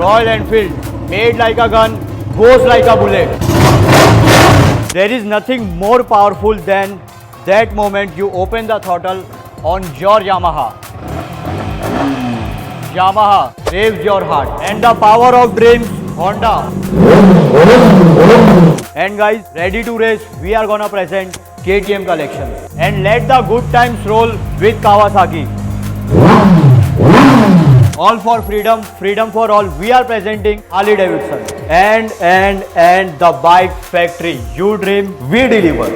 Royal Enfield, made like a gun, goes like a bullet. There is nothing more powerful than that moment you open the throttle on your Yamaha. Yamaha raves your heart. And the power of dreams, Honda. And guys, ready to race, we are gonna present KTM collection. And let the good times roll with Kawasaki. All for freedom, freedom for all. We are presenting Harley Davidson. And the bike factory. You dream, we deliver.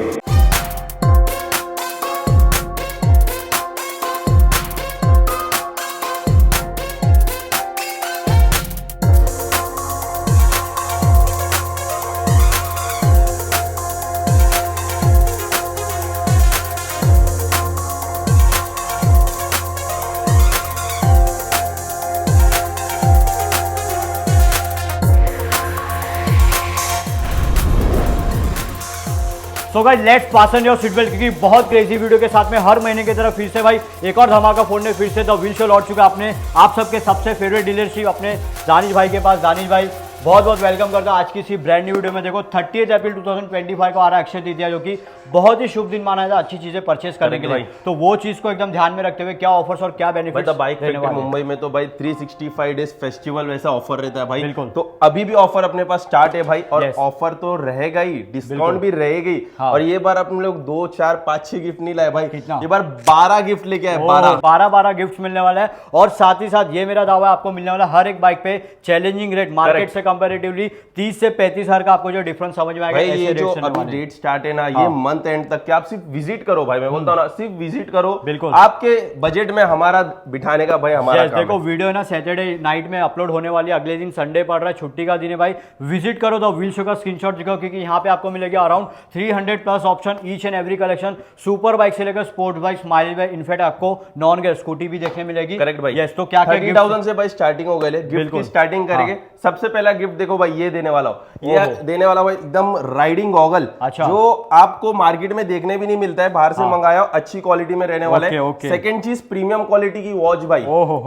तो guys let's fasten your seat belt, क्योंकि बहुत crazy video के साथ में हर महीने की तरह फिर से भाई एक और धमाका फोड़ने फिर से द व्हील शो लौट चुका अपने आप सबके सबसे फेवरेट डीलरशिप अपने दानिश भाई के पास। दानिश भाई बहुत बहुत वेलकम करता हूं आज की इसी ब्रांड न्यू वीडियो में। देखो 30 अप्रैल 2025 को आ रहा है अक्षय तृतीया, जो कि बहुत ही शुभ दिन माना जाता है अच्छी चीजें परचेस करने के लिए। तो वो चीज को एकदम ध्यान में रखते हुए क्या ऑफर्स और क्या बेनिफिट बाइक फैक्ट्री मुंबई में तो भाई 365 डेज फेस्टिवल वैसा ऑफर रहता है भाई। बिल्कुल। तो अभी भी ऑफर अपने पास स्टार्ट है भाई, और ऑफर तो रहेगा ही, डिस्काउंट भी रहेगी। हाँ। और ये बार अपने लोग 2, 4, 5, 6 गिफ्ट नहीं लाए भाई, कितना? ये बार 12 गिफ्ट लेके आए। 12 गिफ्ट मिलने वाला है। और साथ ही साथ ये मेरा दावा है आपको मिलने वाला हर एक बाइक पे चैलेंजिंग रेट, मार्केट से कंपैरेटिवली 30 से 35 हजार का आपको जो डिफरेंस समझ में आएगा। ये जो अभी डेट स्टार्ट है ना, ये मंथ एंड तक, क्या आप सिर्फ विजिट करो भाई, मैं बोलता हूँ ना, सिर्फ विजिट करो। बिल्कुल। आपके बजट में हमारा बिठाने का भाई हमारा काम देखो वीडियो है ना सैटरडे नाइट में अपलोड होने वाली है, अगले दिन संडे पड़ रहा है, छुट्टी का दिन है भाई। विजिट करो तो व्हील शो का स्क्रीनशॉट दिखाओ, क्योंकि यहाँ पे आपको मिलेगा around 300 plus option, each and every collection, super bike से लेकर sports bike, mileage bike, in fact आपको नॉन गियर स्कूटी भी देखने मिलेगी। करेक्ट भाई। यस, तो क्या 30,000 से भाई स्टार्टिंग हो गए, गिफ्ट की स्टार्टिंग करेंगे। सबसे पहला गिफ्ट देखो भाई, ये देने वाला हूँ, ये देने वाला भाई एकदम राइडिंग गॉगल, जो आपको मार्केट में देखने भी नहीं मिलता है, बाहर से मंगाया, अच्छी क्वालिटी में रहने वाला है। सेकंड चीज प्रीमियम क्वालिटी की वॉच भाई,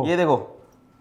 ये देखो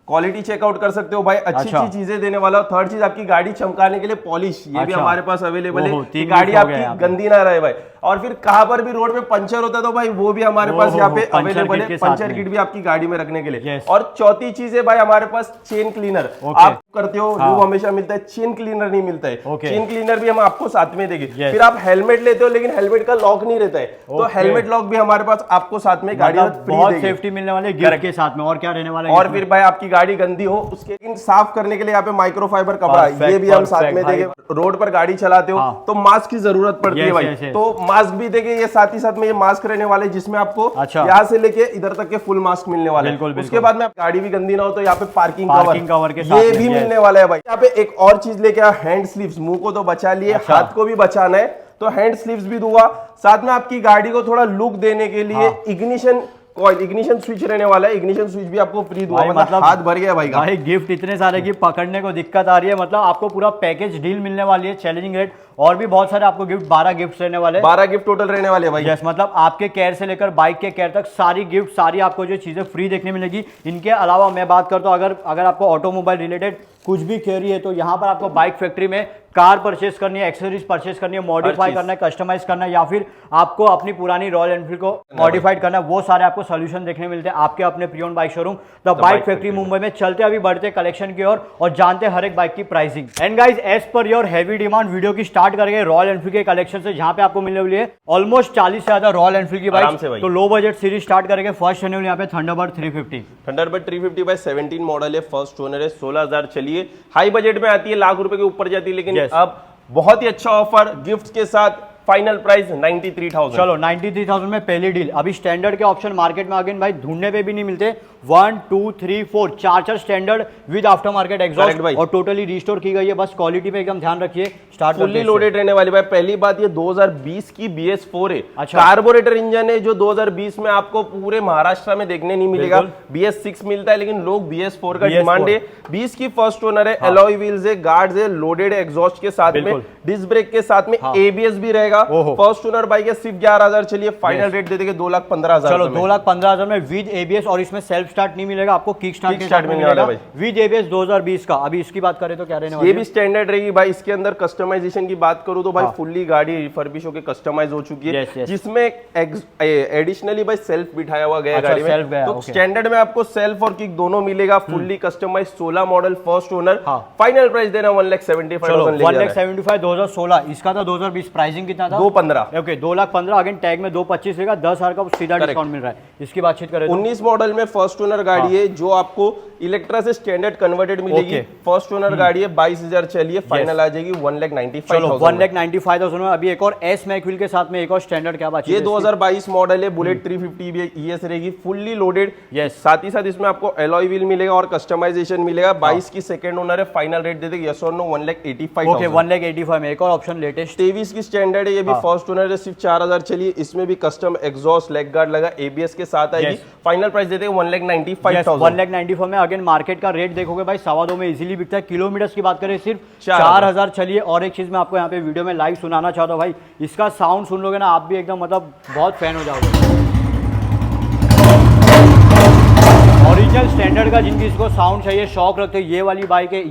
क्वालिटी चेकआउट कर सकते हो भाई, अच्छी चीजें देने वाला। थर्ड चीज आपकी गाड़ी चमकाने के लिए पॉलिश, ये भी हमारे पास अवेलेबल है कि गाड़ी आपकी गंदी ना रहे भाई। और फिर कहां पर भी रोड पे पंचर होता है तो भाई वो भी हमारे पास यहाँ पे अवेलेबल है, पंचर किट भी आपकी गाड़ी में रखने के लिए। और चौथी चीज है भाई हमारे पास चेन क्लीनर, आप करते हो लूब हमेशा मिलता है, चेन क्लीनर नहीं मिलता है। चेन क्लीनर भी हम आपको साथ में देंगे। फिर आप हेलमेट लेते हो लेकिन हेलमेट का लॉक नहीं रहता है, तो हेलमेट लॉक भी हमारे पास आपको साथ में गाड़ी में बहुत सेफ्टी मिलने वाले गिफ्ट के साथ में। और क्या रहने वाला है? और फिर भाई आपकी गाड़ी गंदी हो उसके साफ करने के लिए यहाँ पे माइक्रोफाइबर कपड़ा, ये भी हम साथ में देंगे। रोड पर गाड़ी चलाते हो तो मास्क की जरूरत पड़ती है भाई, तो मास्क भी देंगे। ये साथ ही साथ में ये मास्क रहने वाले जिसमें आपको यहाँ से लेके इधर तक के फुल मास्क मिलने वाले हैं। उसके बाद में गाड़ी भी गंदी ना हो तो यहाँ पे पार्किंग कवर के ये भी मिलने वाला है भाई। यहाँ पे एक और चीज लेके आया, हैंड स्लीव्स, मुंह को तो बचा लिए, हाथ को भी बचाना है तो हैंड स्लीव्स भी दूंगा। साथ में आपकी गाड़ी को थोड़ा लुक देने के लिए इग्निशन स्विच रहने वाला है, इग्निशन स्विच भी आपको फ्री दूंगा। मतलब हाथ भर गया भाई गिफ्ट इतने सारे की पकड़ने को दिक्कत आ रही है। मतलब आपको पूरा पैकेज डील मिलने वाली है, चैलेंजिंग रेट, और भी बहुत सारे आपको गिफ्ट, 12 गिफ्ट रहने वाले, 12 गिफ्ट टोटल रहने वाले भाई। यस, मतलब आपके केयर से लेकर बाइक के केयर तक सारी गिफ्ट, सारी आपको जो चीजें फ्री देखने मिलेगी। इनके अलावा मैं बात करता हूँ अगर आपको ऑटोमोबाइल रिलेटेड कुछ भी क्वेरी है तो यहाँ पर आपको बाइक फैक्ट्री में कार परचेस करनी है, एक्सेसरीज परचेस करनी है, मॉडिफाई करना है, कस्टमाइज करना है, या फिर आपको अपनी पुरानी रॉयल एनफील्ड को मॉडिफाइड करना है, वो सारे आपको सोल्यूशन देखने मिलते हैं आपके अपने pre owned bike showroom the bike factory Mumbai में। चलते अभी बढ़ते कलेक्शन की ओर और जानते हर एक बाइक की pricing. And guys as per your heavy demand video की स्टार्ट करेंगे रॉयल एनफील्ड के कलेक्शन से, जहां पे आपको मिलने वाली है ऑलमोस्ट 40 से ज्यादा रॉयल एनफील्ड की बाइक। तो लो बजट सीरीज स्टार्ट करेंगे। फर्स्ट रहने वाली यहाँ पे थंडरबर्ड 350। थंडरबर्ड 350 बाय 17 मॉडल है, फर्स्ट ओनर है, 16,000 चलिए, हाई बजट में आती है, लाख रुपए के ऊपर जाती है, लेकिन अब बहुत ही अच्छा ऑफर गिफ्ट के साथ फाइनल प्राइस 93,000। चलो 93,000 में पहली डील। अभी स्टैंडर्ड के ऑप्शन मार्केट में अगेन भाई ढूंढने पे भी नहीं मिलते। 1 2 3 4 चार standard with after market exhaust और टोटली रिस्टोर की गई है। बस क्वालिटी पे एकदम ध्यान रखिए। स्टार्ट फुल्ली लोडेड रहने वाली भाई। पहली बात ये 2020 की BS4 है, कार्बोरेटर इंजन है, जो 2020 में आपको पूरे महाराष्ट्र में देखने नहीं मिलेगा। BS6 मिलता है लेकिन लोग BS4 का डिमांड है। 20 की फर्स्ट ओनर है, एलॉय व्हील्स है, गार्ड्स है, लोडेड एग्जॉस्ट के साथ में, डिस्क ब्रेक के साथ में ABS भी रहेगा, रहेगा, फर्स्ट ओनर बाइक है, सिर्फ 11,000 चलिए, फाइनल रेट दे देंगे 2,15,000। चलो 2,15,000 में विद एबीएस, और इसमें सेल्फ स्टार्ट नहीं मिलेगा आपको, किक स्टार्ट मिलने वाला है विद एबीएस 2020 का। अभी इसकी बात करें तो क्या रहने वाला है? ये भी स्टैंडर्ड रहेगी भाई। इसके अंदर कस्टमाइजेशन की बात करूं तो भाई फुल्ली गाड़ी रिफर्बिश होकर कस्टमाइज हो चुकी है, जिसमें एडिशनली भाई सेल्फ बिठाया हुआ गया गाड़ी में। तो स्टैंडर्ड में आपको सेल्फ और किक दोनों मिलेगा, fully customise, 16 model, first owner, final price देना 1,75,000। 1,75,000 2016, इसका था 2020, प्राइसिंग कितना था? 2,15,000। ओके 2,15,000, अगेन टैग में 2,25,000 रहेगा, 10,000 का सीधा डिस्काउंट मिल रहा है। इसकी बातचीत करें 19 मॉडल में फर्स्ट ओनर गाड़ी है, जो आपको इलेक्ट्रा से स्टैंडर्ड कन्वर्टेड मिलेगी। फर्स्ट ओनर गाड़ी है, 22,000 चलिए, फाइनल आ जाएगी 1,95,000। 1,95,000 में। अभी एक और एस मैकविल के साथ में एक और स्टैंडर्ड, क्या बात है? ये 2022 मॉडल है, बुलेट 350 ES रहेगी, फुल्ली लोडेड। साथ ही साथ इसमें आपको एलॉय व्हील मिलेगा और कस्टमाइजेशन मिलेगा। 22 की सेकंड ओनर है, फाइनल रेट दे देंगे यस और नो 1,85,000। ओके 1,85,000 में। एक और ऑप्शन लेटेस्ट 23 की स्टैंडर्ड है, ये भी फर्स्ट ओनर है, सिर्फ 4,000 चलिए, इसमें भी कस्टम एग्जॉस्ट लेग गार्ड लगा, एबीएस के साथ आएगी, फाइनल प्राइस देते हैं 1,95,000। 1,95,000 में। अगेन मार्केट का रेट देखोगे भाई 2.25 में इजीली बिकता है। किलोमीटर्स की बात करें सिर्फ 4,000 चलिए। और एक चीज मैं आपको यहाँ पे वीडियो में लाइव सुनाना चाहता हूँ भाई, इसका साउंड सुन लोगे ना आप भी एकदम मतलब बहुत फैन हो जाओगे। ओरिजिनल स्टैंडर्ड का, जिनकी इसको साउंड चाहिए, शौक रखते हैं, ये वाली बाइक है,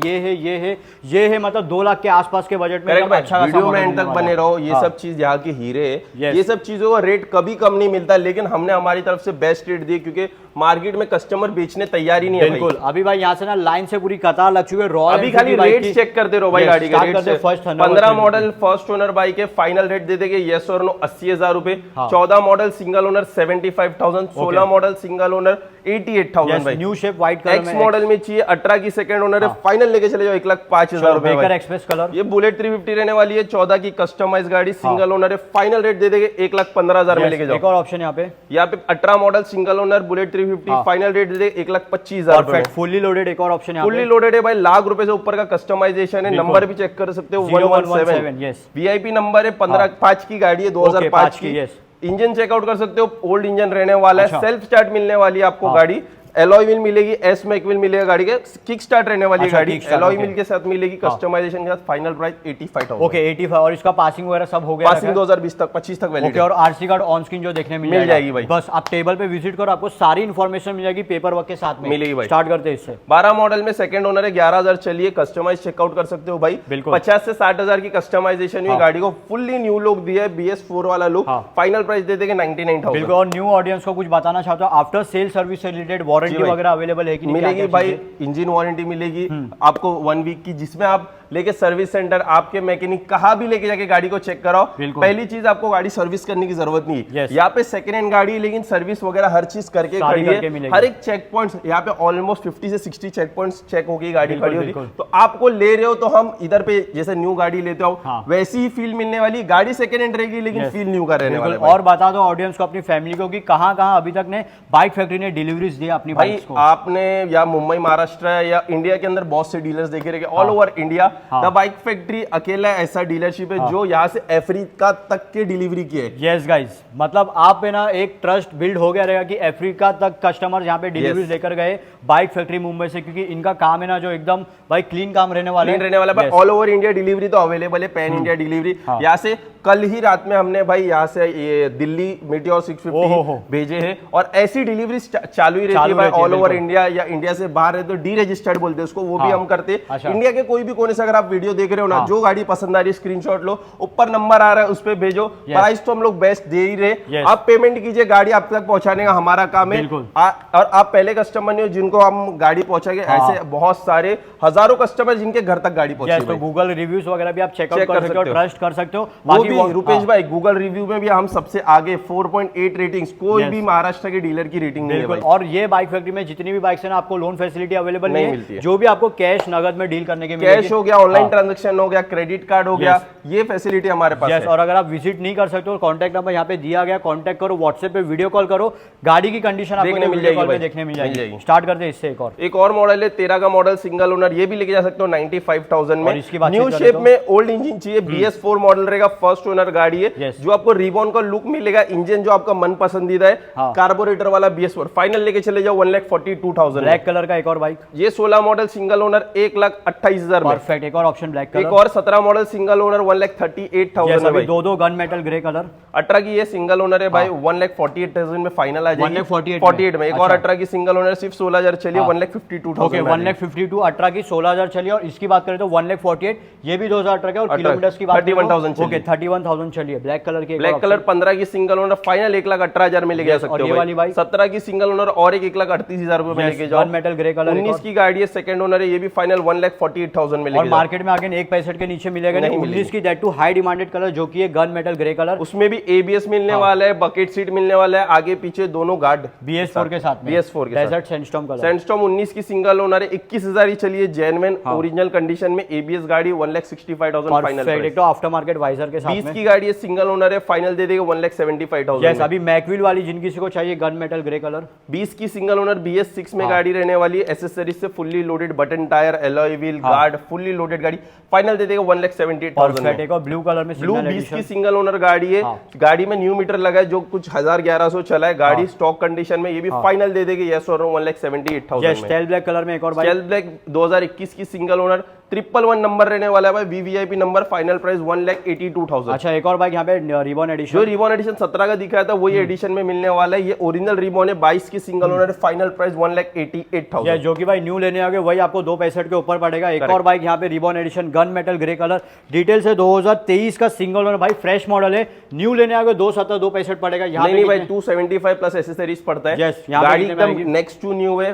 ये है मतलब 2 लाख के आसपास के बजट में। अच्छा वीडियो में एंड तक बने रहो। ये सब चीज यहाँ की हीरे है, ये सब चीजों का रेट कभी कम नहीं मिलता, लेकिन हमने हमारी तरफ से बेस्ट रेट दिए, क्योंकि मार्केट में कस्टमर बेचने तैयार ही नहीं है। बिल्कुल। अभी भाई यहाँ से ना लाइन से पूरी कतार लग चुकी है। अभी खाली रेट चेक करते रहो भाई, गाड़ी का rate. 15 model first owner bike है, फाइनल रेट दे देंगे यस और नो 80,000 रुपए। 14 model single owner 75,000, 16 model single owner 88,000 भाई। न्यू शेप व्हाइट कलर में मॉडल में चाहिए, 18 की सेकंड ओनर है, फाइनल लेके चले जाओ 1,05,000 रुपए। एक्सप्रेस कलर, ये बुलेट 350 रहने वाली है, 14 की कस्टमाइज गाड़ी, सिंगल ओनर है, फाइनल रेट दे देंगे 1,15,000 में लेके जाओ। एक और ऑप्शन यहाँ पे 18 model single owner Bullet 350, final rate दे देंगे 1,25,000। फुल्ली लोडेड एक और ऑप्शन, फुल्ली लोडेड है भाई, लाख रुपए से ऊपर का कस्टमाइजेशन है। नंबर भी चेक कर सकते हो, 117 वीआईपी नंबर है, 15/5 की गाड़ी है, 2005 की। इंजन चेकआउट कर सकते हो, ओल्ड इंजन रहने वाला है, सेल्फ स्टार्ट मिलने वाली है आपको गाड़ी, एलॉय व्हील मिलेगी, एस मैक व्हील मिलेगा गाड़ी के, किक स्टार्ट रहने वाली है गाड़ी, एलॉय व्हील के साथ मिलेगी, कस्टमाइजेशन के साथ, फाइनल प्राइस 85,000। ओके 85। और इसका पासिंग वगैरह सब हो गया? पासिंग 2020 तक 25 तक वैलिड है। और आरसी कार्ड ऑन स्क्रीन जो देखने मिल जाएगी भाई। बस आप टेबल पे विजिट करो, आपको सारी इन्फॉर्मेशन मिल जाएगी, पेपर वर्क के साथ में मिलेगी भाई। स्टार्ट करते हैं इससे। 12 मॉडल में सेकंड ओनर है, 11,000 चलिए, कस्टमाइज चेकआउट कर सकते हो भाई। 50 से 60,000 की कस्टमाइजेशन हुई गाड़ी को, फुल्ली न्यू लुक दिया है, BS4 वाला लुक, फाइनल प्राइस दे देंगे 99,000। बिल्कुल। और न्यू ऑडियंस को कुछ बताना चाहता हूँ, आफ्टर सेल सर्विस से रिलेटेड वारंटी वगैरह अवेलेबल है कि नहीं? मिलेगी भाई, इंजन वारंटी मिलेगी आपको 1 वीक की, जिसमें आप लेके सर्विस सेंटर, आपके मैकेनिक कहाँ भी लेके जाके गाड़ी को चेक कराओ। पहली चीज, आपको गाड़ी सर्विस करने की जरूरत नहीं है। यहाँ पे सेकंड हैंड गाड़ी है, लेकिन सर्विस वगैरह हर चीज करके खड़ी है। हर एक चेक पॉइंट यहाँ पे ऑलमोस्ट 50 से 60 चेक पॉइंट्स चेक होगी, गाड़ी खड़ी होगी। तो आपको ले रहे हो तो हम इधर पे जैसे न्यू गाड़ी लेते हो वैसी ही फील मिलने वाली। गाड़ी सेकंड हैंड रहेगी, लेकिन फील न्यू का रहने वाला है। और बता दो ऑडियंस को, अपनी फैमिली को, कि कहाँ अभी तक ने बाइक फैक्ट्री ने डिलीवरीज दी अपनी बाइक्स को? आपने या मुंबई, महाराष्ट्र या इंडिया के अंदर बहुत से डीलर्स देखे रहेंगे, all over India. The bike factory अकेला ऐसा डीलरशिप है जो यहाँ से अफ्रीका तक के डिलीवरी की है। यस गाइस, मतलब आप पे ना एक ट्रस्ट बिल्ड हो गया रहेगा कि अफ्रीका तक कस्टमर यहाँ पे डिलीवरी लेकर गए बाइक फैक्ट्री मुंबई से, क्योंकि इनका काम है ना जो एकदम भाई क्लीन काम रहने वाला है। ऑल ओवर इंडिया डिलीवरी तो अवेलेबल है, पैन इंडिया डिलीवरी। यहाँ से कल ही रात में हमने भाई यहाँ से ये दिल्ली मीटियोर 650 भेजे हैं, और ऐसी डिलीवरी चालू ही रहती है भाई ऑल ओवर इंडिया। या इंडिया से बाहर है तो डी रजिस्टर्ड बोलते हैं उसको, वो भी हम करते हैं। इंडिया के कोई भी कोने से अगर आप वीडियो देख रहे हो ना, जो गाड़ी पसंद आ रही है स्क्रीनशॉट लो, ऊपर नंबर आ रहा है उस पर भेजो। प्राइस तो हम लोग बेस्ट दे ही रहे, आप पेमेंट कीजिए, गाड़ी आप तक पहुंचाने का हमारा काम है। और आप पहले कस्टमर नहीं हो जिनको हम गाड़ी पहुंचाएंगे, ऐसे बहुत सारे हजारों कस्टमर जिनके घर तक गाड़ी पहुंचे। तो गूगल रिव्यूज वगैरह भी आप चेकआउट कर सकते हो, ट्रस्ट कर सकते हो। रुपेश भाई, गूगल रिव्यू में भी हम सबसे आगे, 4.8 रेटिंग्स, कोई भी महाराष्ट्र के डीलर की रेटिंग नहीं है। और ये बाइक फैक्ट्री में जितनी भी बाइक्स है ना, आपको लोन फैसिलिटी अवेलेबल नहीं मिलती है। जो भी आपको कैश नगद में डील करने के कैश हो गया, ऑनलाइन ट्रांजैक्शन हो गया, क्रेडिट कार्ड हो गया, ये फैसिलिटी हमारे पास है। और अगर आप विजिट नहीं कर सकते हो, कॉन्टैक्ट नंबर यहाँ पे दिया गया, कॉन्टैक्ट करो, व्हाट्सएप पे वीडियो कॉल करो, गाड़ी की कंडीशन आपको देखने मिल जाएगी। स्टार्ट करते हैं इससे। एक और मॉडल है 13 का मॉडल, सिंगल ओनर, ये भी लेके जा सकते हो 95,000 में। न्यू शेप में ओल्ड इंजन चाहिए, BS4 मॉडल रहेगा, फर्स्ट फर्स्ट ओनर गाड़ी है, जो आपको रिबॉन का लुक मिलेगा, इंजन जो आपका मन पसंदीदा है, कार्बोरेटर वाला BS4 फाइनल लेके चले जाओ 1,42,000। ब्लैक कलर का एक और बाइक, ये 16 मॉडल सिंगल ओनर 1,28,000 में। परफेक्ट, एक और ऑप्शन ब्लैक कलर। एक और 17 मॉडल सिंगल ओनर 1,38,000 में। दो गन मेटल ग्रे कलर। 18 की ये सिंगल ओनर है भाई, 1,48,000 में फाइनल आ जाएगी। 1,48 में। एक और 18 की सिंगल ओनर सिर्फ 16,000 चलिए, 1,52,000। ओके, 1,52,000, 18 की 16,000 चलिए। और इसकी बात करें तो 1,48,000, ये भी 2018 का। और किलोमीटर की बात 31,000। ओके, 31,000 चलिए। ब्लैक कलर की, ब्लैक कलर 15 की सिंगल ओनर फाइनल 1,18,000 में लेके जा सकते हो। ये वाली बाइक 17 की सिंगल ओनर और 1,38,000 रुपए में लेके जाओ। Gun metal grey colour. 19 की गाड़ी है, सेकंड ओनर है, ये भी फाइनल 1,48,000 में लेके और मार्केट में आगे 1,65,000 के नीचे मिलेगा नहीं। 19 की that too high demanded colour, जो कि है गन मेटल ग्रे कलर। उसमें भी ABS मिलने वाला है, बकेट सीट मिलने वाला है, आगे पीछे दोनों गार्ड BS4 के साथ में। BS4 के डेजर्ट सैंडस्टॉर्म कलर। सैंडस्टॉर्म 19 की सिंगल ओनर है, 21,000 ही चलिए, जेन्युइन ओरिजिनल कंडीशन में ABS गाड़ी 1,65,000 फाइनल। एक तो आफ्टर मार्केट वाइजर के साथ। 20 की गाड़ी है, सिंगल ओनर है, फाइनल दे देगा 1,75,000। यस, अभी मैकविल वाली जिन किसी को चाहिए गन मेटल ग्रे कलर। 20 की सिंगल ओनर BS6 में गाड़ी रहने वाली है, एसेसरीज से fully loaded, button tyre, alloy wheel, guard, fully loaded गाड़ी फाइनल दे देगा 1,78,000। एक और ब्लू कलर में ब्लू 20 की सिंगल ओनर गाड़ी है, गाड़ी में न्यू मीटर लगा है, जो कुछ 1,000-1,100 चला है, गाड़ी स्टॉक कंडीशन में, ये भी फाइनल दे देगी यस और 1,78,000 में। स्टेल ब्लैक कलर में एक और बाइक, स्टेल ब्लैक 2021 की सिंगल ओनर 111 नंबर रहने वाला है भाई, VVIP नंबर, फाइनल प्राइस 1,82,000। अच्छा, एक और बाइक यहाँ पे रिबॉन एडिशन, जो रिबॉन एडिशन 17 का दिखाया था वही एडिशन में मिलने वाला है। ये ओरिजिनल रिबॉन है, 22 की सिंगल ओनर, फाइनल प्राइस 1,88,000। जो कि भाई न्यू लेने आगे वही आपको 2,65,000 के ऊपर पड़ेगा। एक और बाइक यहाँ पे ribbon edition gun metal grey colour, detail से 2023 का सिंगल ओनर भाई, फ्रेश मॉडल है, न्यू लेने आगे 2,70,000 2,65,000 पड़ेगा। यहाँ नहीं भाई 275 प्लस एसेसरीज पड़ता है। गाड़ी एकदम नेक्स्ट टू न्यू है,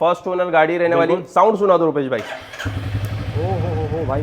फर्स्ट ओनर गाड़ी रहने वाली। साउंड सुना दो रुपेश भाई। ओ भाई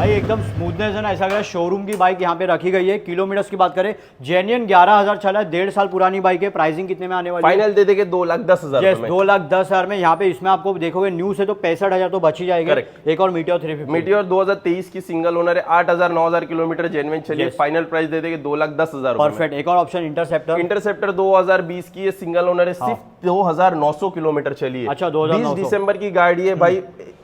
एकदम स्मूथनेस है ना, ऐसा लग रहा है शोरूम की बाइक यहाँ पे रखी गई है। किलोमीटर्स की बात करें, जेन्युइन 11,000 चला है, 1.5 साल पुरानी बाइक है। प्राइसिंग कितने में आने वाली है? फाइनल दे देंगे 2,10,000। यस, 2,10,000 में। यहाँ पे इसमें आपको देखोगे न्यू से तो 65,000 तो बच ही जाएगा। एक और मीटियोर 350, मीटियोर 2023 की सिंगल ओनर है, 8,000-9,000 किलोमीटर जेन्युइन चलिए, फाइनल प्राइस दे देंगे 2,10,000। परफेक्ट। एक और ऑप्शन इंटरसेप्टर 2020 की सिंगल ओनर है, सिर्फ 2,900 किलोमीटर चलिए। अच्छा, 20 दिसंबर की गाड़ी है भाई,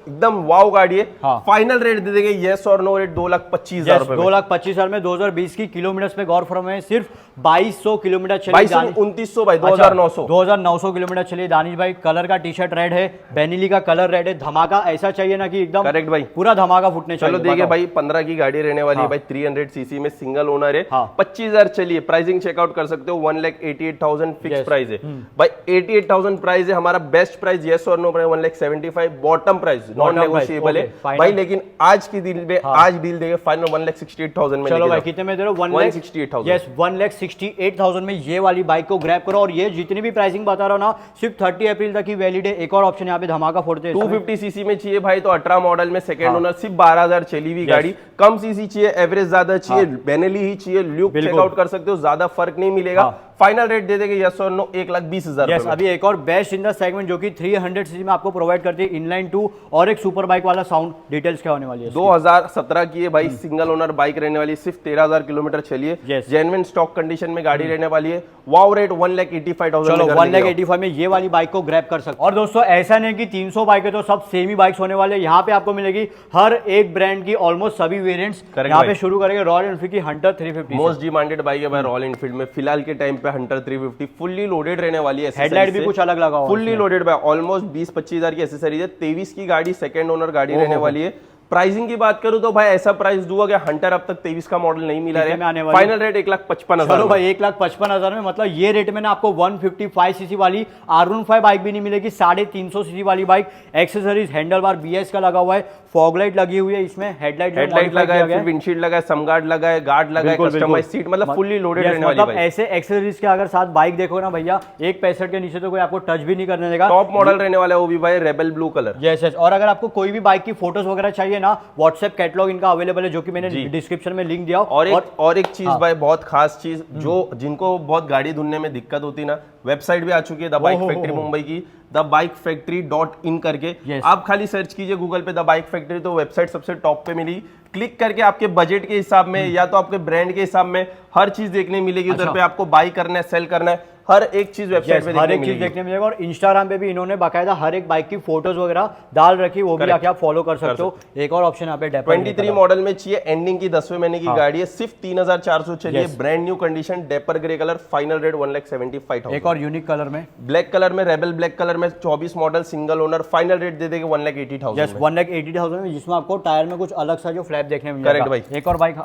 एकदम वाव गाड़ी है। फाइनल रेट दे देंगे यस और नो रेट 2,25,000 रुपए। 2,25,000 में 2020 की किलोमीटर्स पे गौर फरमाएं, सिर्फ 2,200 किलोमीटर चली। 2,2900 भाई, 2,900 2,900 किलोमीटर चलिए। दानिश भाई, कलर का टी शर्ट रेड है, बेनिली का कलर रेड है, धमाका ऐसा चाहिए ना कि एकदम करेक्ट भाई, पूरा धमाका फुटने चाहिए। चलो देखिए भाई, 15 की गाड़ी रहने वाली है भाई, 300 सीसी में सिंगल ओनर है, 25,000 चलिए। प्राइसिंग चेकआउट कर सकते हो, 1,88,000 फिक्स प्राइस है भाई, 88,000 प्राइस है हमारा। बेस्ट प्राइस यस और no price 1,75,000, bottom price non negotiable है भाई। लेकिन आज की डील में आज डील देंगे फाइनल 1,68,000 में। चलो भाई, कितने में दे रहे हो? 1,68,000। यस, 1,68,000 में ये वाली बाइक को ग्रैब करो। और ये जितनी भी प्राइसिंग बता रहा हूं ना, सिर्फ 30 अप्रैल तक ही वैलिड है। एक और ऑप्शन यहाँ पे धमाका फोड़ते हैं, 250 सीसी में चाहिए भाई तो 18 मॉडल में सेकंड ओनर, सिर्फ 12,000 चली हुई गाड़ी। कम सीसी चाहिए, एवरेज ज्यादा चाहिए, बेनेली ही चाहिए, लुक चेकआउट कर सकते हो, ज्यादा फर्क नहीं मिलेगा। फाइनल रेट दे देंगे यस और नो 1,20,000। यस, अभी एक और बेस्ट इन द सेगमेंट जो कि 300 सीसी में आपको प्रोवाइड करती है, इनलाइन 2 और एक सुपर बाइक वाला साउंड। डिटेल्स क्या होने वाली है? 2017 की है भाई, सिंगल ओनर बाइक रहने वाली, सिर्फ 13,000 किलोमीटर चलिए, जेन्युइन स्टॉक कंडीशन में गाड़ी रहने वाली है। वाव रेट 1,85,000। चलो 1,85,000 में ये वाली बाइक को ग्रैब कर सकते। और दोस्तों ऐसा नहीं कि 300 बाइक तो सब सेम ही बाइक्स होने वाले। यहाँ पे आपको मिलेगी हर एक ब्रांड की ऑलमोस्ट सभी वेरिएंट्स। यहाँ पे शुरू करेंगे रॉयल एनफील्ड की हंटर 350, मोस्ट डिमांडेड बाइक है भाई रॉयल एनफील्ड में फिलहाल के टाइम पे। हंटर 350 फुल्ली लोडेड रहने वाली है, हेडलाइट भी कुछ अलग लगा हुआ है, फुल्ली लोडेड बाय ऑलमोस्ट 20-25,000 की एसेसरीज है। 23 की गाड़ी सेकंड ओनर गाड़ी रहने वाली है। प्राइसिंग की बात करूं तो भाई ऐसा प्राइस दूंगा कि हंटर अब तक 23 का मॉडल नहीं मिला है। Final rate 1,55,000। चलो भाई 1,55,000 में, मतलब ये रेट में ना आपको 155 सीसी वाली R15 बाइक भी नहीं मिलेगी, 350 सीसी वाली bike. Accessories handle bar BS का लगा हुआ है, फॉगलाइट लगी हुई है इसमें, हेडलाइट लगा है, फिर विंडशील्ड लगा है, समगार्ड लगा है, गार्ड लगा है, कस्टमाइज सीट, मतलब फुल्ली लोडेड रहने वाली बाइक। ऐसे एक्सेसरीज के अगर साथ बाइक देखो ना भैया, 1,65,000 के नीचे तो कोई आपको टच भी नहीं करने देगा। टॉप मॉडल रहने वाला है वो भी भाई, रेबल ब्लू कलर। यस। और अगर आपको कोई भी बाइक की फोटोज वगैरह चाहिए ना, व्हाट्सएप कैटलॉग इनका अवेलेबल है, जो कि मैंने डिस्क्रिप्शन में लिंक दिया। और एक चीज भाई, बहुत खास चीज, जो जिनको बहुत गाड़ी धुलने में दिक्कत होती ना, वेबसाइट भी आ चुकी है द बाइक फैक्ट्री मुंबई की, thebikefactory.in करके। आप खाली सर्च कीजिए गूगल पे द बाइक फैक्ट्री, तो वेबसाइट सबसे टॉप पे मिली। क्लिक करके आपके बजट के हिसाब में या तो आपके ब्रांड के हिसाब में हर चीज देखने मिलेगी। उधर पे आपको बाई करना है, सेल करना है, हर एक चीज वेबसाइट पे हर एक चीज देखने मिलेगा। और इंस्टाग्राम पे भी इन्होंने बाकायदा हर एक बाइक की फोटोज वगैरह डाल रखी, वो भी आके आप फॉलो कर सकते हो। एक और ऑप्शन यहाँ पे 23 मॉडल में चाहिए, एंडिंग की 10वें महीने की गाड़ी है, सिर्फ 3,400 चलिए, brand new condition, dapper grey colour, final rate 1,75,000। एक और यूनिक कलर में, ब्लैक कलर में, रेबल ब्लैक कलर में, 24 model, single owner, final rate दे देंगे 1,80,000। 1,80,000 में, जिसमें आपको टायर में कुछ अलग सा जो फ्लैप देखने मिलेगा। करेक्ट भाई। एक और बाइक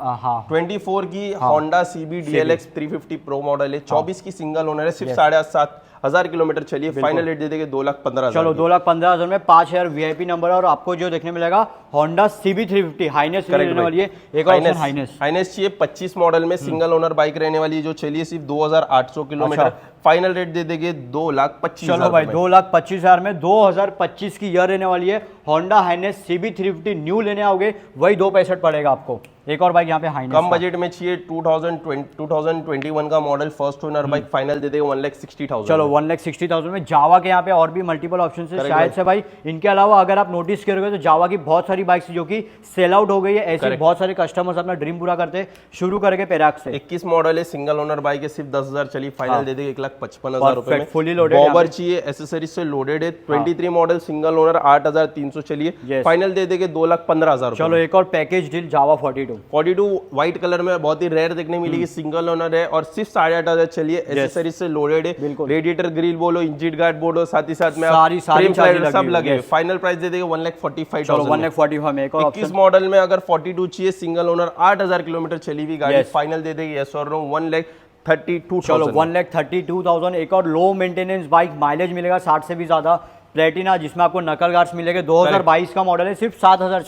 24 की Honda CB DLX 350 pro model है, 24 की सिंगल ओनर है, सिर्फ 7,500 किलोमीटर चलिए, फाइनल रेट दे देंगे 2,15,000। चलो 2,15,000 में 5,000 VIP नंबर है। और आपको जो देखने मिलेगा होंडा CB 350 हाइनेस रहने वाली है। एक और हाइनेस चाहिए, 25 मॉडल में सिंगल ओनर बाइक रहने वाली है, जो चलिए सिर्फ 2,800 किलोमीटर, फाइनल रेट दे देंगे 2,25,000। चलो भाई 2,25,000 में 2025 की ईयर रहने वाली है। होंडा हाइनेस CB 350 न्यू लेने आओगे वही 2,65 पड़ेगा आपको। एक और बाइक यहाँ पे हाइनेस कम बजट में चाहिए, 2021 का model, first owner bike, final दे देगा 1,60,000। चलो 1,60,000 में जावा के यहाँ पे और भी मल्टीपल ऑप्शन है शायद से भाई। इनके अलावा अगर आप नोटिस करोगे तो जावा की बहुत सारी बाइक्स जो कि सेल आउट हो गई है, ऐसे बहुत सारे कस्टमर्स अपना ड्रीम पूरा करते शुरू करके पेराक से। 21 मॉडल है, सिंगल ओनर बाइक है, सिर्फ 10,000 चली, फाइनल दे देगा 1,55,000 रुपए में, फुली लोडेड। बॉबर चाहिए, एसेसरीज से लोडेड है, 23 मॉडल, सिंगल ओनर, 8,300 चलिए, फाइनल दे देंगे 2,15,000। चलो एक और पैकेज डील, जावा 42 व्हाइट कलर में बहुत ही रेयर देखने मिलेगी, सिंगल ओनर है और सिर्फ 8,500 चलिए, एसेसरीज से लोडेड है, रेडिएटर ग्रिल बोलो, इंजन गार्ड बोलो, साथ ही साथ में सारी सब लगे। फाइनल प्राइस दे देगा 1,45,000। 1,45,000 में। 21 मॉडल में अगर 42 चाहिए, सिंगल ओनर, 8,000 किलोमीटर चली हुई गाड़ी, फाइनल दे देगी यस और नो 1,32,000। चलो 1,32,000। एक और लो मेंटेनेंस बाइक, माइलेज मिलेगा 60 से भी ज्यादा, प्लेटिना, जिसमें आपको नकल गार्ड्स मिलेगे। 2022 का मॉडल है, सिर्फ 7,000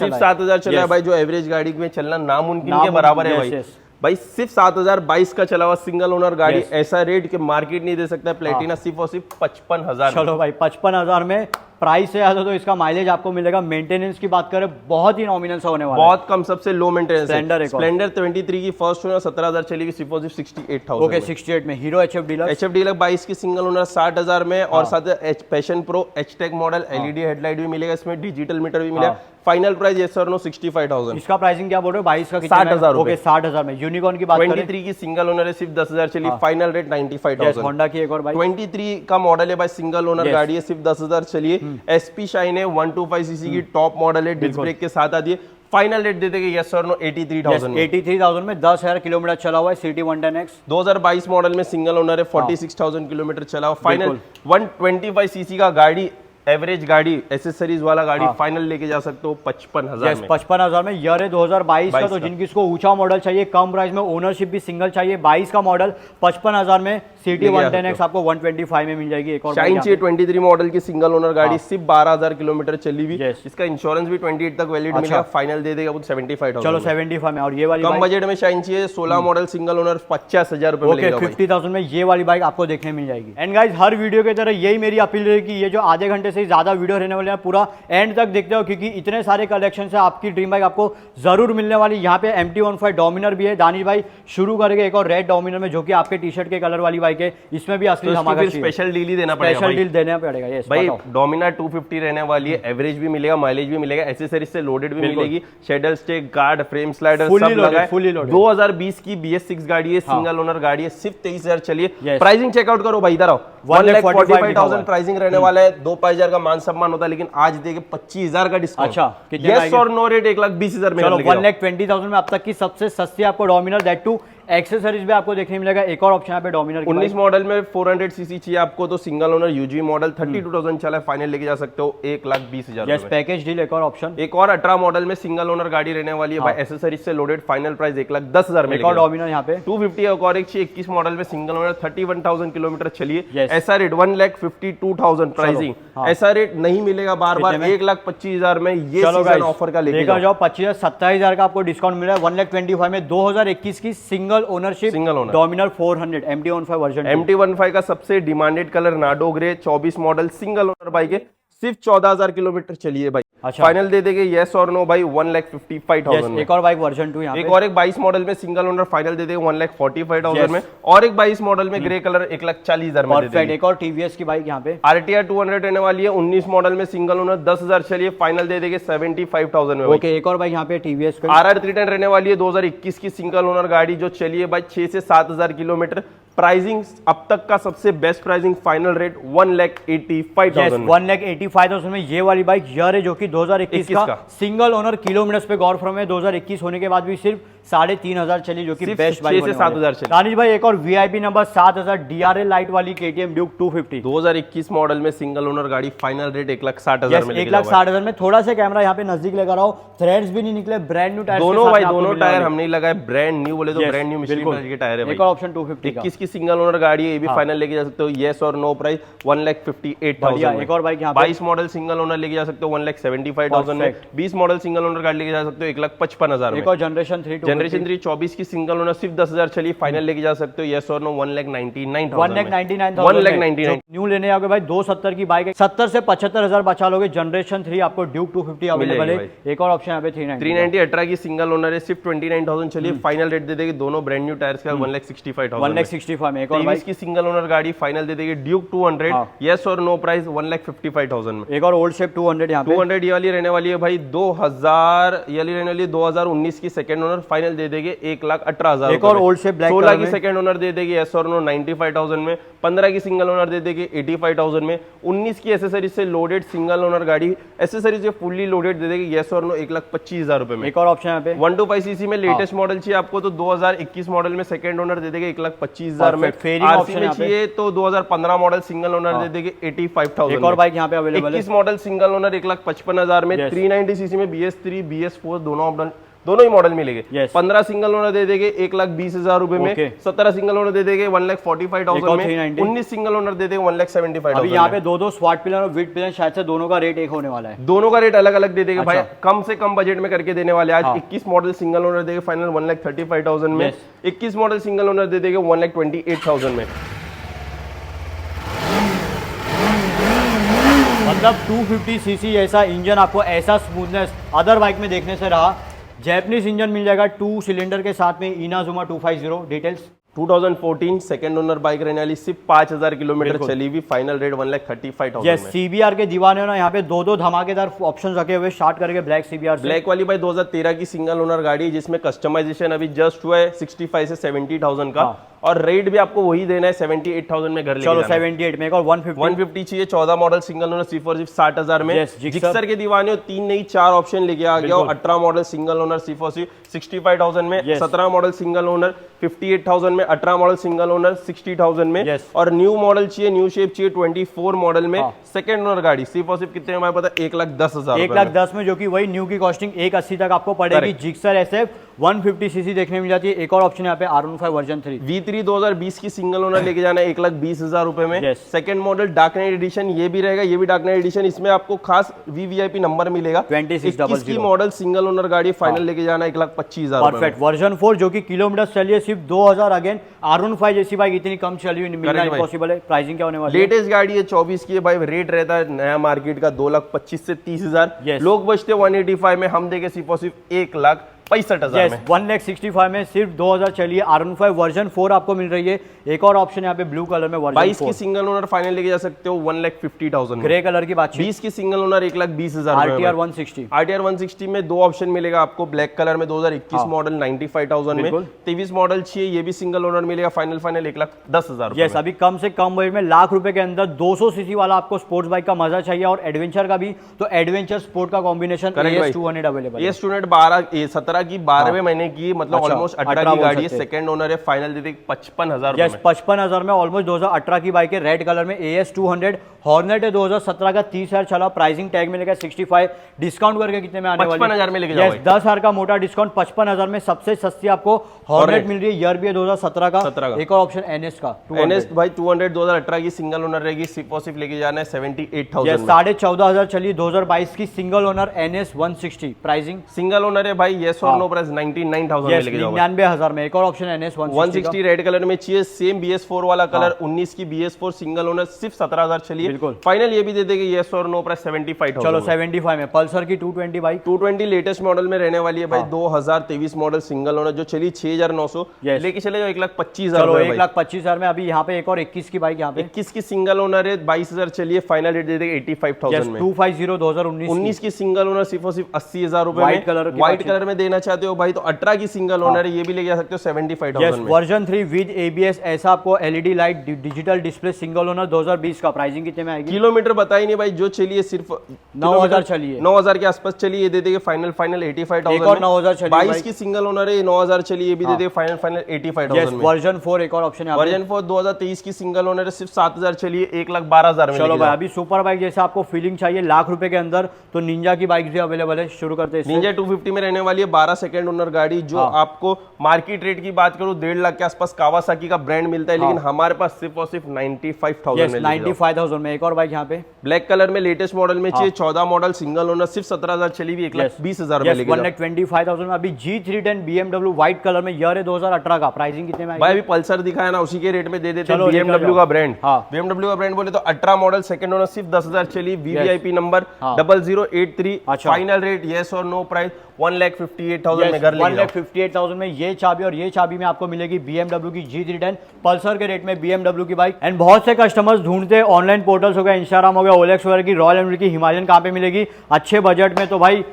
चला है भाई, जो एवरेज गाड़ी में चलना नामुमकिन के बराबर है भाई। भाई सिर्फ 7,022 का चला हुआ सिंगल ओनर गाड़ी, ऐसा रेट के मार्केट नहीं दे सकता। प्लेटिना सिर्फ और सिर्फ 55,000। चलो भाई 55,000 में प्राइस है तो इसका माइलेज आपको मिलेगा। मेंटेनेंस की बात करें बहुत ही नॉमिनल सा होने वाला है, बहुत कम, सबसे लो मेंटेनेंस। स्प्लेंडर 23 की फर्स्ट ओनर 17,000 चलेगी, सिर्फ और सिर्फ 68,000। ओके 68 में। हीरो HF डीलक्स 22 की सिंगल ओनर 60,000 में, और साथ passion pro H-Tech model, LED headlight भी मिलेगा इसमें, डिजिटल मीटर भी मिलेगा। फाइनल प्राइस यस और नो 65,000। इसका प्राइसिंग क्या बोल रहे हो? 22 का 60,000। ओके 60,000 में। यूनिकॉर्न की बात करें, 23 की सिंगल ओनर है, सिर्फ 10,000 चली, फाइनल रेट 95,000। होंडा की एक और बाइक 23 का मॉडल है भाई, सिंगल ओनर गाड़ी है, सिर्फ 10,000 चलिए, SP शाइन है, 125 सीसी की टॉप मॉडल है, डिस्क ब्रेक के साथ आती है, फाइनल रेट दे देंगे यस और नो 83,000 में। 83,000 में 10,000 किलोमीटर चला हुआ है, सिटी 110X 2022 मॉडल में, सिंगल ओनर है, 46,000 किलोमीटर चला हुआ, फाइनल 125 सीसी का गाड़ी, एवरेज गाड़ी, एसेसरीज वाला गाड़ी, फाइनल लेके जा सकते हो 55,000 में। 55,000 में। ईयर है 2022 का, तो जिनकी इसको ऊंचा मॉडल चाहिए, कम प्राइस में, ओनरशिप भी सिंगल चाहिए, 22 का मॉडल 55,000 में, सिटी 110X आपको 125 में मिल जाएगी। एक और शाइन चाहिए, 23 मॉडल की सिंगल ओनर गाड़ी, सिर्फ 12,000 किलोमीटर चली हुई, इसका इंश्योरेंस भी 28 तक वैलिड मिलेगा, फाइनल दे देगा 75,000। चलो 75 में। और ये वाली कम बजट में शाइन चाहिए, 16 मॉडल सिंगल ओनर 50,000 रुपए मिलेगा, 50,000 में ये वाली बाइक आपको देखने मिल जाएगी। एंड गाइस, हर वीडियो की तरह यही मेरी अपील रहेगी, ये जो आधे घंटे से ज्यादा वीडियो रहने वाले हैं, पूरा एंड तक देखते हो, क्योंकि इतने सारे कलेक्शन है, आपकी ड्रीम बाइक आपको जरूर मिलने वाली। यहाँ पे MT-15 डोमिनर भी है, दानिश भाई शुरू करेंगे एक और रेड डोमिनर में, जो कि आपके टी शर्ट के कलर वाली बाइक है, इसमें भी असली धमाका, स्पेशल डील ही देना पड़ेगा, स्पेशल डील देना पड़ेगा। ये भाई डोमिनर 250 रहने वाली है, एवरेज भी मिलेगा, माइलेज भी मिलेगा, एसेसरीज से लोडेड भी मिलेगी, शेडर स्टेक, गार्ड, फ्रेम स्लाइडर सब लगा है। 2020 की BS6 गाड़ी है, सिंगल ओनर गाड़ी है, सिर्फ 23,000 चलिए। प्राइसिंग चेकआउट करो भाई, इधर आओ, 1,45,000 प्राइसिंग रहने वाला है, 2,500 का मान सम्मान होता है, लेकिन आज देखे 25,000 का डिस्काउंट। अच्छा, यस और नो रेट 1,20,000 में। 1,20,000 में अब तक की सबसे सस्ती आपको डोमिनर, दैट टू एक्सेसरीज भी आपको देखने मिलेगा। एक और ऑप्शन यहाँ पे डोमिनर 19 मॉडल में 400 सीसी चाहिए आपको, तो सिंगल ओनर UG मॉडल 32,000 चला है, फाइनल लेके जा सकते हो 1,20,000। Yes, package deal. एक और ऑप्शन, एक और 18 मॉडल में सिंगल ओनर गाड़ी रहने वाली है भाई, एसेसरीज से लोडेड, फाइनल प्राइस 1,10,000 में। एक और डोमिनर यहाँ पे 250 और एक 21 मॉडल में सिंगल ओनर 31,000 किलोमीटर चलिए, ऐसा रेट 1,52,000 प्राइसिंग, ऐसा रेट नहीं मिलेगा बार बार, 1,25,000 में ये सीजन ऑफर का लेके जाओ। 25,000-27,000 का आपको डिस्काउंट मिला है 1,25,000 में। 2021 की single ownership Dominar 400 MT-15 version. MT-15 का सबसे demanded colour Nardo grey, 24 model, single owner bike है, सिर्फ 14,000 किलोमीटर चलिए भाई। अच्छा, फाइनल दे देंगे यस और नो भाई 1,55,000। एक और बाइक वर्जन 2 एक और एक 22 मॉडल में सिंगल ओनर, फाइनल दे देंगे 1,45,000 में, और एक 22 मॉडल में ग्रे कलर 1,40,000 में दे देंगे। एक और TVS की बाइक यहाँ पे RTR 200 रहने वाली है, 19 मॉडल में सिंगल ओनर 10,000 चलिए, फाइनल दे देंगे 75,000 में। ओके, एक और बाइक यहाँ पे TVS RR 310 रहने वाली है, 2021 की सिंगल ओनर गाड़ी, जो चलिए भाई 6 से 7,000 किलोमीटर, प्राइसिंग अब तक का सबसे बेस्ट प्राइसिंग फाइनल रेट 1,85,000 1,85,000 में ये वाली बाइक यर है, जो कि 2021 का सिंगल ओनर किलोमीटर पे गौर फॉर्म है। 2021 होने के बाद भी सिर्फ 3,500 चली, जो कि बेस्ट बाइक से 7,000 चली। दानिश भाई एक और वीआईपी नंबर 7,000 डीआरएल लाइट वाली केटीएम ड्यूक 250 2021 मॉडल में सिंगल ओनर गाड़ी, फाइनल रेट 1,60,000 में। 1,60,000 में। थोड़ा सा कैमरा यहाँ पे नजदीक लगा रहा हूँ, थ्रेड्स भी नहीं निकले, ब्रांड न्यू टायर दोनों भाई, दोनों टायर हमने लगाए ब्रांड न्यू, बोले तो ब्रांड न्यू मिशेलिन के टायर है। एक और ऑप्शन 250 का। 21 की सिंगल ओनर गाड़ी है, ये भी फाइनल लेके जा सकते हो, येस और नो प्राइस 1,58,000। एक और बाइक यहाँ 22 मॉडल सिंगल ओनर लेके जा सकते हो 1,75,000 में। 20 मॉडल सिंगल ओनर गाड़ी लेके जा सकते हो 1,55,000 में। एक और जनरेशन 3 24 की सिंगल ओनर सिर्फ 10,000 चली, फाइनल लेके जा सकते हो येस और नो 1,99,000। 1,99,000 न्यू लेने आओगे भाई 270 की बाइक है, 70 से 75,000 बचा लोगे। जनरेशन 3 आपको ड्यूक 250 अवेलेबल है। एक और ऑप्शन यहाँ पे 390 18 की सिंगल ओनर है, सिर्फ 29,000 चली, फाइनल रेट दे देगी दोनों ब्रांड न्यू टायर्स का 1,65,000। 1,65,000 में। एक और 23 की सिंगल ओनर गाड़ी फाइनल दे देगी ड्यूक 200, येस और नो प्राइस 1,55,000 में। एक और ओल्ड शेप 200 यहाँ पे 200 ये वाली रहने वाली है भाई 2000, ये वाली रहने वाली है 2019 की सेकंड ओनर, फाइनल दे देगी 1,18,000। एक और ओल्ड शेप ब्लैक 16 की सेकंड ओनर दे देगी येस और नो 95,000 में। 15 की सिंगल ओनर दे देगी 85,000 में। 19 की एसेसरीज से लोडेड सिंगल ओनर गाड़ी, एसेसरीज से फुल्ली लोडेड दे देगी येस और नो 1,25,000 रुपए में। एक और ऑप्शन यहाँ पे 125 सीसी में लेटेस्ट मॉडल चाहिए आपको तो 2021 मॉडल में सेकंड ओनर दे देगी 1,25,000 में। आरसी में चाहिए तो 2015 मॉडल सिंगल ओनर दे देगी 85,000। एक और बाइक यहाँ पे अवेलेबल है 21 मॉडल सिंगल ओनर 1,55,000 में। 390 सीसी में BS3 BS4 दोनों ही मॉडल मिलेंगे। 15 सिंगल ओनर दे देंगे 1,20,000 रुपए में। 17 सिंगल ओनर दे देंगे 1,45,000 में। 19 सिंगल ओनर दे देंगे 1,75,000। अभी यहाँ पे दो स्वाट पिलर और विड पिलर, शायद से दोनों का रेट एक होने वाला है। दोनों का रेट अलग अलग दे देंगे भाई, कम से कम बजट में करके देने वाले। आज 21 मॉडल सिंगल ओनर देंगे फाइनल 1,35,000 में। 21 मॉडल सिंगल ओनर दे देंगे 1,28,000 में। मतलब 250 सीसी ऐसा इंजन आपको ऐसा स्मूथनेस अदर बाइक में देखने से रहा। जैपनीज इंजन मिल जाएगा 2 सिलेंडर के साथ में, Inazuma 250। Details 2014 second owner bike रहने वाली, सिर्फ 5,000 किलोमीटर चली हुई, फाइनल रेट 1,35,000 में। सीबीआर के दीवाने हो ना, यहाँ पे दो धमाकेदार ऑप्शन रखे हुए। स्टार्ट करेंगे ब्लैक सीबीआर। ब्लैक वाली भाई 2013 की सिंगल ओनर गाड़ी, जिसमें कस्टमाइजेशन अभी जस्ट हुआ है 65 से 70,000 का। और रेट भी आपको वही देना है 78,000 में घर चलो 78 में। एक और 150 चाहिए 14 मॉडल सिंगल ओनर सिर्फ और सिर्फ 60,000 में। जिक्सर के दीवाने हो, 3 नहीं 4 ऑप्शन लेके आ गया। 18 मॉडल सिंगल ओनर सिर्फ और सिर्फ 65,000 में। 17 मॉडल सिंगल ओनर 58,000 में। 18 मॉडल सिंगल ओनर 60,000 में। और न्यू मॉडल चाहिए, न्यू शेप चाहिए 24 मॉडल में। सेकंड ओनर गाड़ी सिर्फ और सिर्फ कितने में पता, 1,10,000। 1,10,000 में, जो कि वही न्यू की कॉस्टिंग 1,80 तक आपको पड़ेगी। जिक्सर SF 150 सीसी देखने मिल जाती है। एक और ऑप्शन यहाँ पे R15 वर्जन 3 V3 2020 की सिंगल ओनर लेके जाना है 1,20,000 रुपए में। Second model dark night addition, ये भी रहेगा, ये भी डार्क नाइट एडिशन। इसमें आपको खास VVIP नंबर मिलेगा। 2600 की मॉडल सिंगल ओनर गाड़ी, फाइनल लेके जाना 1,25,000। परफेक्ट। वर्जन 4 जो कि किलोमीटर चलिए सिर्फ 2,000। अगेन R15 जैसी बाइक इतनी कम चली हुई मिलना इम्पॉसिबल है। प्राइसिंग क्या होने वाली है? लेटेस्ट गाड़ी है 24 की है भाई, रेट रहता है नया मार्केट का 2,25,000 से 30,000। लोग बचते 185 में, हम देंगे सिर्फ और सिर्फ 1,65,000 में। 1,65,000 में सिर्फ 2,000 चलिए। R15 वर्जन 4 आपको मिल रही है। एक और ऑप्शन यहाँ पे ब्लू कलर में वर्जन 22 की सिंगल ओनर फाइनल लेके जा सकते हो 1,50,000 ग्रे कलर की बात। 20 की सिंगल ओनर 1,20,000। RTR 160 RTR 160 में 2 ऑप्शन मिलेगा आपको, ब्लैक कलर में 2021 मॉडल 95,000 में। 23 मॉडल चाहिए, ये भी सिंगल ओनर मिलेगा, फाइनल 1,10,000। यस, अभी कम से कम बजट में लाख रुपए के अंदर 200 सीसी वाला आपको स्पोर्ट्स बाइक का मजा चाहिए और एडवेंचर का भी, तो एडवेंचर स्पोर्ट का कॉम्बिनेशन AS200 अवेलेबल है। AS200 17 की 12वें महीने की, मतलब ऑलमोस्ट 18 की गाड़ी है। सेकंड ओनर है, फाइनल दे देगी 55,000। यस, 55,000 में ऑलमोस्ट 2018 की बाइक है। रेड कलर में AS200 हॉर्नेट है 2017 का, 30,000 चला। प्राइसिंग टैग मिलेगा 65, डिस्काउंट करके कितने में आने वाले? 55,000 में लेके जाओ। 10,000 का मोटा डिस्काउंट। 55,000 में सबसे सस्ती आपको हॉर्नेट मिल रही है। ईयर भी है 2017 का। एक और ऑप्शन NS का NS भाई 200 2018 की सिंगल ओनर रहेगी, सिर्फ और सिर्फ लेके जाना है 78,000। 14,500 चली 2022 की single owner NS 160। Pricing single owner है भाई, येस और नो प्राइस 99,000 में लेके जाओ। 99,000 में। एक और ऑप्शन NS 160 रेड कलर में चाहिए, सेम BS4 वाला कलर। 19 की BS4 सिंगल ओनर सिर्फ 17,000 चलिए। फाइनल ये भी दे देंगे येस और नो प्राइस 75,000। चलो 75 में। पल्सर की 220 बाइक 220 लेटेस्ट मॉडल में रहने वाली है भाई। 2023 मॉडल सिंगल ओनर जो चली 6,900 लेके चले जाओ 1,25,000। 1,25,000 में। अभी यहाँ पे एक और 21 की बाइक, यहाँ पे 21 की सिंगल ओनर है 22,000 चलिए, फाइनल रेट दे देंगे 85,000 में। 250 2019 19 की सिंगल ओनर सिर्फ और सिर्फ 80,000 रुपए में। व्हाइट कलर में देना लेना चाहते हो भाई तो 18 की सिंगल ओनर है, ये भी लेके जा सकते हो 75,000 में। वर्जन 3 विद ABS, ऐसा आपको LED light digital display single owner 2020 का। प्राइसिंग कितने में आएगी? किलोमीटर बता ही नहीं भाई, जो चलिए सिर्फ 9,000 चलिए, 9,000 के आसपास चलिए, ये दे देंगे फाइनल 85,000 और 9,000 चलिए। 22 की सिंगल ओनर है, 9,000 चलिए, ये भी दे देंगे फाइनल 85,000 में। वर्जन 4 एक और ऑप्शन है, वर्जन 4 2023 की सिंगल ओनर है, सिर्फ 7,000 चलिए, 1,12,000 में। चलो भाई, अभी सुपर बाइक जैसे आपको फीलिंग चाहिए लाख रुपए के अंदर, तो निंजा की बाइक भी अवेलेबल है। शुरू करते हैं। निंजा 250 में रहने वाली है, 12 सेकंड ओनर गाड़ी, जो आपको मार्केट रेट की बात करूं 1.5 लाख के आसपास कावासाकी का ब्रांड मिलता है, लेकिन हमारे पास सिर्फ और सिर्फ 95,000 में। 95,000 में। एक और बाइक यहाँ पे ब्लैक कलर में लेटेस्ट मॉडल में चाहिए, 14 मॉडल सिंगल ओनर, सिर्फ 17,000 चली हुई, 1,20,000 में लेके 1,25,000 में। अभी G310 BMW व्हाइट कलर में, ईयर है 2018 का। प्राइसिंग कितने में? भाई अभी पल्सर दिखाया ना, उसी के रेट में दे देते हैं। BMW का ब्रांड, BMW का ब्रांड बोले तो 18 मॉडल सेकंड ओनर, सिर्फ 10,000 चली, VVIP number 0083, final rate yes और नो, प्राइस 1,58,000 में घर लेके 1,58,000 में ये चाबी, और ये चाबी में आपको मिलेगी BMW की G310 पल्सर के रेट में BMW की बाइक। एंड बहुत से कस्टमर्स ढूंढते हैं ऑनलाइन पोर्टल्स हो गया, इंस्टाग्राम हो गया, OLX वगैरह की, रॉयल एनफील्ड की हिमालयन कहाँ पे मिलेगी अच्छे बजट में? तो भाई